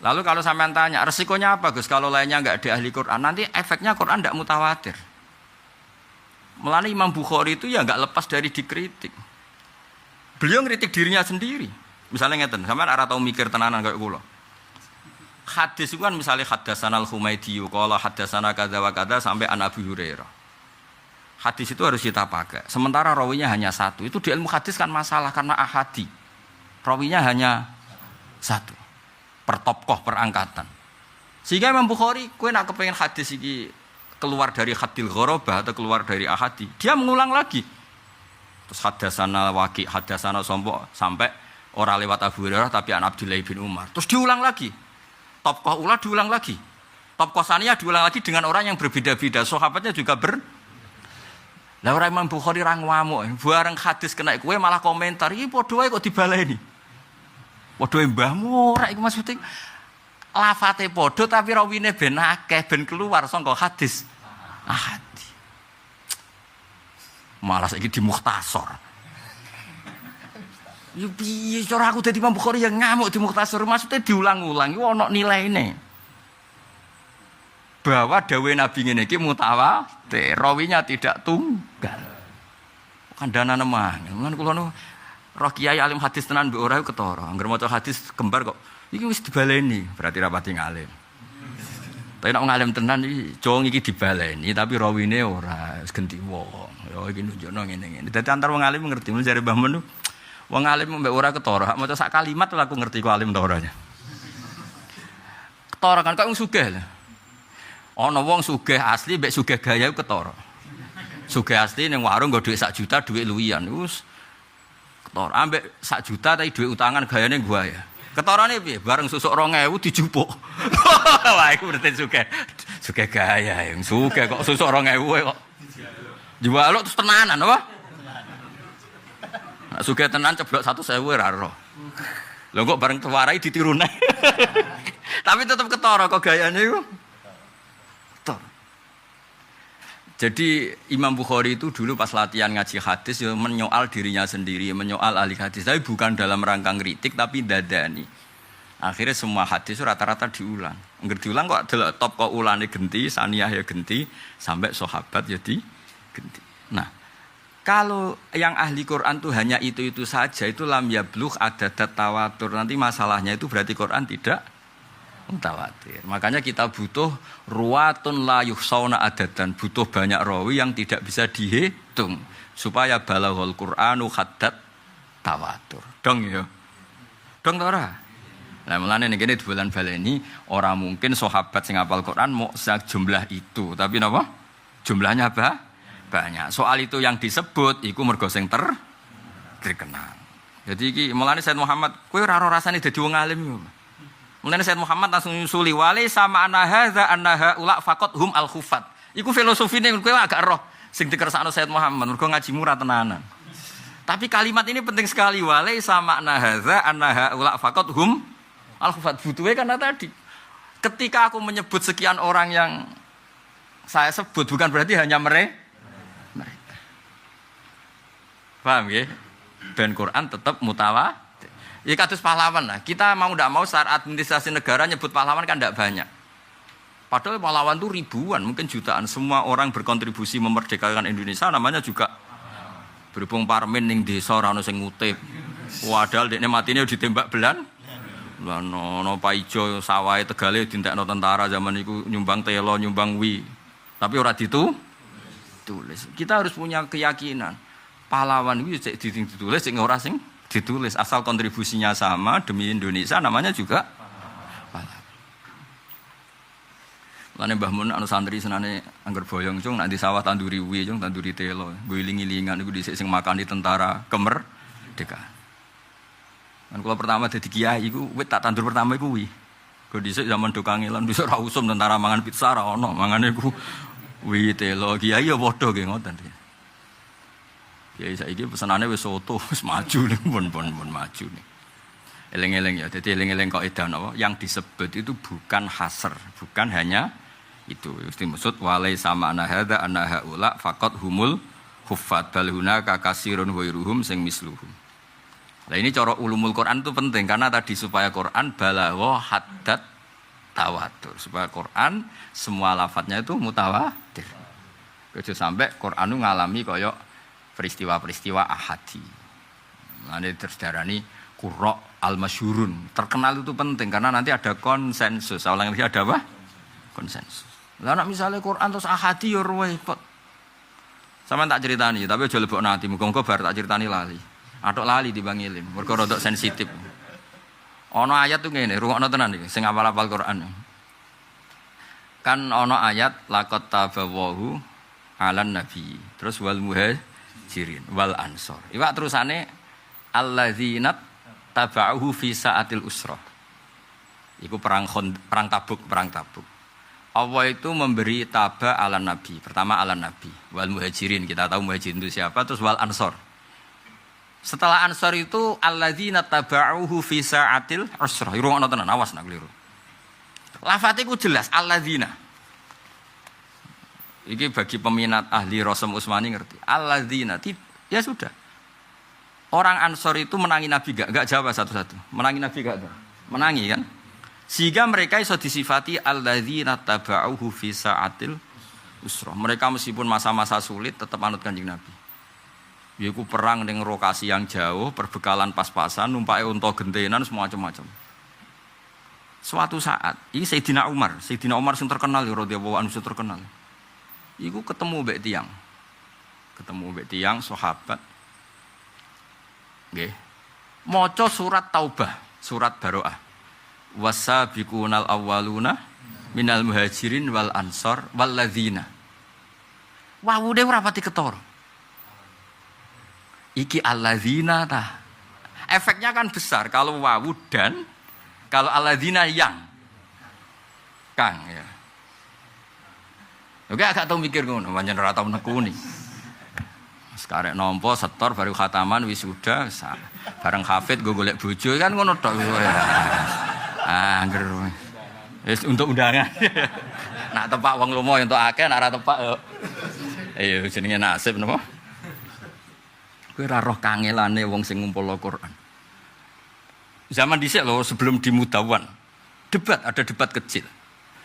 Lalu kalau sampean tanya, resikonya apa Gus kalau lainnya enggak ada ahli Quran? Nanti efeknya Quran tidak mutawatir. Mulanya Imam Bukhari itu ya enggak lepas dari dikritik. Beliau ngeritik dirinya sendiri. Misalnya ngeten, sampean ora tau mikir tenanan kayak kula. Hadis itu kan misalnya haddatsana al-Humaydi, qala haddatsana kadza wa kadza sampai an Abi Hurairah. Hadis itu harus kita pakai. Sementara rawinya hanya satu. Itu di ilmu hadis kan masalah karena ahadi. Rawinya hanya satu. Per tokoh, per angkatan. Sehingga Imam Bukhari, kowe nak kepengen hadis ini keluar dari hadil ghorobah atau keluar dari ahadi, dia mengulang lagi. Terus hadasana waqi, hadasana sombok sampai orang lewat Abu Hurairah tapi an Abdullah bin Umar. Terus diulang lagi. Tokoh ulah diulang lagi. Tokoh saniyah diulang lagi dengan orang yang berbeda-beda. Sahabatnya juga Lah ora Imam Bukhari ra ngamuk, bareng hadis kena kowe malah komentar, iki padha wae kok dibaleni. Padha mbahmu ora iku maksudnya lafate padha tapi rawine ben akeh ben keluar saka hadis. Ahadi. Malah saiki di mukhtasar. Yo piye cara aku dadi Imam Bukhari yang ngamuk di mukhtasar maksudnya diulang-ulang iku ana nilaine. Bahwa dawe Nabi ngene iki mutawatir, rawinya tidak tunggal. Kandhane mah, lan kula nu roh kiai alim hadis tenan mbek ora ketara. Angger maca hadis kembar kok iki wis dibaleni, berarti rapati ngalim. Tapi nek ngalim tenan iki cung iki dibaleni tapi rawine ora wis genti wong. Ya iki nunjukno ngene-ngene. Dadi antar wong alim ngerti mun jare Mbah Mun wong alim mbek ora ketara, maca sak kalimat lha aku ngerti ku alim ta ora. Ketara kan kok wong sugih lho. Ana wong sugih asli mbek sugih gaya ketara. Sugih asli ning warung nggo dhuwit 1 juta, dhuwit luwian. Wis ketara ambek 1 juta tapi dhuwit utangan gayane gua ya. Ketarane piye? Bareng susuk 2000 dijupuk. Wah, iku berarti sugih. Sugih gaya yang sugih kok susuk 2000 kok. Jual terus tenanan apa? Nek sugih tenan ceblok 100.000 ora ro. Lho kok bareng tewarai ditirune. Tapi tetap ketara kok gayane iku. Jadi Imam Bukhari itu dulu pas latihan ngaji hadis ya menyoal dirinya sendiri, menyoal ahli hadis. Tapi bukan dalam rangka kritik, tapi dadani. Akhirnya semua hadis rata-rata diulang. Enggak diulang kok top kok ulane genti, saniyah ya genti, sampai sahabat jadi genti. Nah, kalau yang ahli Quran tuh hanya itu saja, itu lam yablugh adadat tawatur. Nanti masalahnya itu berarti Quran tidak mutawatir. Makanya kita butuh ruwatun la yuhsauna adadan, butuh banyak rawi yang tidak bisa dihitung supaya balaghul Qur'anu haddat tawatur. Dong ya. Dong ora. Lah mulane ning kene bulan baleni ora mungkin sahabat sing hafal Quran mau jumlah itu, tapi napa? Jumlahnya apa? Banyak. Soal itu yang disebut iku mergo sing terkenal. Jadi iki mulane Said Muhammad kowe ora rasane dadi wong alim yo. Mulane Said Muhammad langsung nyusuli wali sama annaha ula faqat hum al khufat. Iku filosofine kowe agak roh sing dikersakno Said Muhammad mergo ngaji murah tenanan. Tapi kalimat ini penting sekali wali sama annaha ula faqat hum al khufat. Butuhe karena tadi ketika aku menyebut sekian orang yang saya sebut bukan berarti hanya mereka. Paham ya? Ben Quran tetap mutawatir. Ya kados pahlawan lah. Kita mau tidak mau secara administrasi negara nyebut pahlawan kan tidak banyak. Padahal pahlawan itu ribuan, mungkin jutaan. Semua orang berkontribusi memerdekakan Indonesia namanya juga berhubung parmen ning desa ora ono sing ngutip. Padahal dekne matine ditembak belan. Lah ono paijo sawahe Tegale dientekno tentara zaman iku nyumbang telo, nyumbang wi. Tapi ora ditulis. Kita harus punya keyakinan. Pahlawan itu ditulis sing ora sing ditulis asal kontribusinya sama demi Indonesia namanya juga pahlawan. Lane Mbah Mun anu santri senane angger boyong cung nak di sawah tanduri wi cung tanduri telo guling-gilingan iku dhisik sing makani tentara kemerdekaan. Kan kula pertama dadi kiai iku wit tak tandur pertama iku wi. Go dhisik zaman do kangelan dhisik ra usum tentara mangan pizza ra ono mangane iku wi telo kiai ya padha nggih ngoten. Ya saiki pesenane wis soto, wis maju nih, pun maju nih. Eleng-eleng ya, jadi eleng-eleng kok edan apa? Yang disebut itu bukan hasr, bukan hanya itu. Mesti maksud walai sama anahada anahaula faqat humul huffat bal hunaka kasirun wairuhum sing misluhum. Nah ini cara ulumul Quran itu penting karena tadi supaya Quran balagha haddat tawatur, supaya Quran semua lafadznya itu mutawatir. Kecuali sampai Quran itu ngalami koyok peristiwa-peristiwa ahadi. Nanti terdarani qurra al-masyhurun. Terkenal itu penting karena nanti ada konsensus. Awalnya nanti ada apa? Konsensus. Lah nek misale Quran terus ahadi ya repot. Sama tak ceritani, tapi aja lebok nanti. Muga-muga bar tak ceritani lali. Atok lali timbang ilim. Mergo rodok sensitif. Ana ayat tuh ngene, rungokno tenan iki sing hafal-hafal Quran. Kan ana ayat laqad tabawahu 'alan nabi. Terus wal muhajirin wal ansor. Iwak terusane alladzina taba'uhu fi sa'atil usra. Iku perang Tabuk. Allah itu memberi taba ala nabi. Pertama ala nabi. Wal muhajirin, kita tahu muhajirin itu siapa. Terus wal ansor. Setelah ansor itu alladzina taba'uhu fi sa'atil usra. Irungokno tenan, awas nak keliru. Lafate ku jelas alladzina. Iki bagi peminat ahli Rasul Utsmani ngerti. Alladzina ya sudah. Orang Ansor itu menangi Nabi enggak jawab satu-satu. Menangi Nabi enggak? Menangi kan? Sehingga mereka iso disifati alladzina taba'uhu fi sa'atil usra. Mereka meskipun masa-masa sulit tetap anut Kanjeng Nabi. Yaiku perang ning lokasi yang jauh, perbekalan pas-pasan, numpake unta gentenan semua macam-macam. suatu saat, ini Sayyidina Umar sing terkenal ya radhiyallahu anhu sing terkenal. Iku ketemu mbek tiyang sahabat. Nggih. Maca surat Taubah, surat Baroah. Wasabiqunal awwaluna minal muhajirin wal ansor wal ladzina. Wawude ora pati ketara. Iki alladzina ta. Efeknya kan besar kalau wawu dan kalau alladzina yang kang ya. Oke agak tau mikir ngono, pancen ora tau nekuni. Sekarang nompo setor baru khataman wisuda bareng hafid gue golek bojo kan ngono tok. Angger. Wis untuk undangan. Nak tepak wong lomo entuk akeh, nak ora tepak yo. Ayo jenenge nasib napa? Kowe ora roh kangelane wong sing ngumpulno Quran. Zaman dhisik lho sebelum di Mudawan. Ada debat kecil.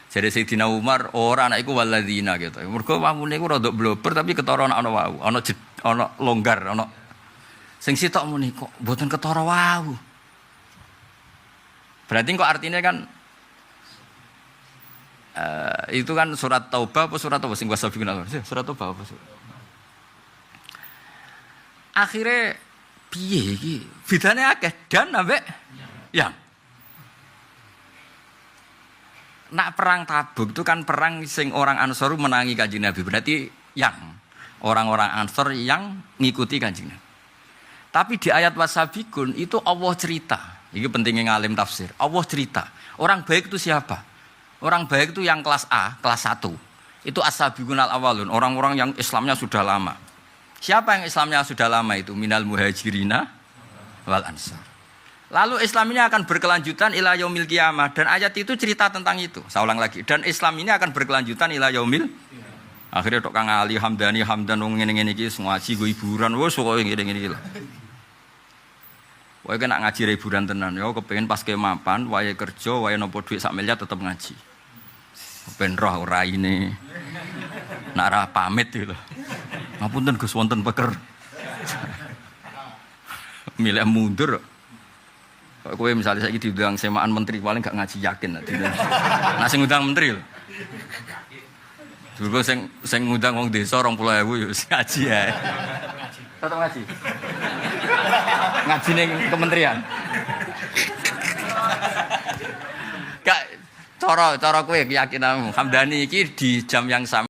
Jadi Sayyidina Umar ora anak iku waladzina gitu. Mergo wawune iku rada blober tapi ketara ana wawu, ana longgar, ana sing sitok muni kok mboten ketara wawu. Berarti kok artinya kan itu kan surat Taubah apa surat apa sing wasabiqun al surat Taubah apa surat? Akhirnya piye iki? Bedane akeh dan ambek yang. Nak perang Tabuk itu kan perang sing orang Ansor menangi Kanjeng Nabi. Berarti yang orang-orang Ansor yang ngikuti Kanjeng Nabi. Tapi di ayat wasabiqun itu Allah cerita. Ini pentingnya ngalim tafsir. Allah cerita. Orang baik itu siapa? Orang baik itu yang kelas A, kelas 1. Itu as-sabiqun al-awwalun, orang-orang yang Islamnya sudah lama. Siapa yang Islamnya sudah lama itu? Minal muhajirina wal ansar. Lalu Islam ini akan berkelanjutan ila yaumil qiyamah dan ayat itu cerita tentang itu. Saya ulang lagi. Dan Islam ini akan berkelanjutan ila yaumil. Akhirnya tok Kang Ali Hamdani Hamdan wong ngene-ngene iki ngaji go hiburan wis kok ngene-ngene iki lho. Wae kena ngaji hiburan tenan ya kepengin pas ke mapan, wae kerja, wae nopo dhuwit sak miliar tetep ngaji. Ben roh raine. Nak ra pamit iki lho. Ngapunten Gus wonten peker. Milih mundur. Kowe misalnya saiki diundang semaan menteri paling gak ngaji yakin. Nah sing ngundang menteri lho. Dulu sing ngundang wong desa 20.000 yo ngaji ae. Tetep ngaji. Ngaji ning kementerian. Gak cara kowe keyakinanmu Hamdani iki di jam yang sama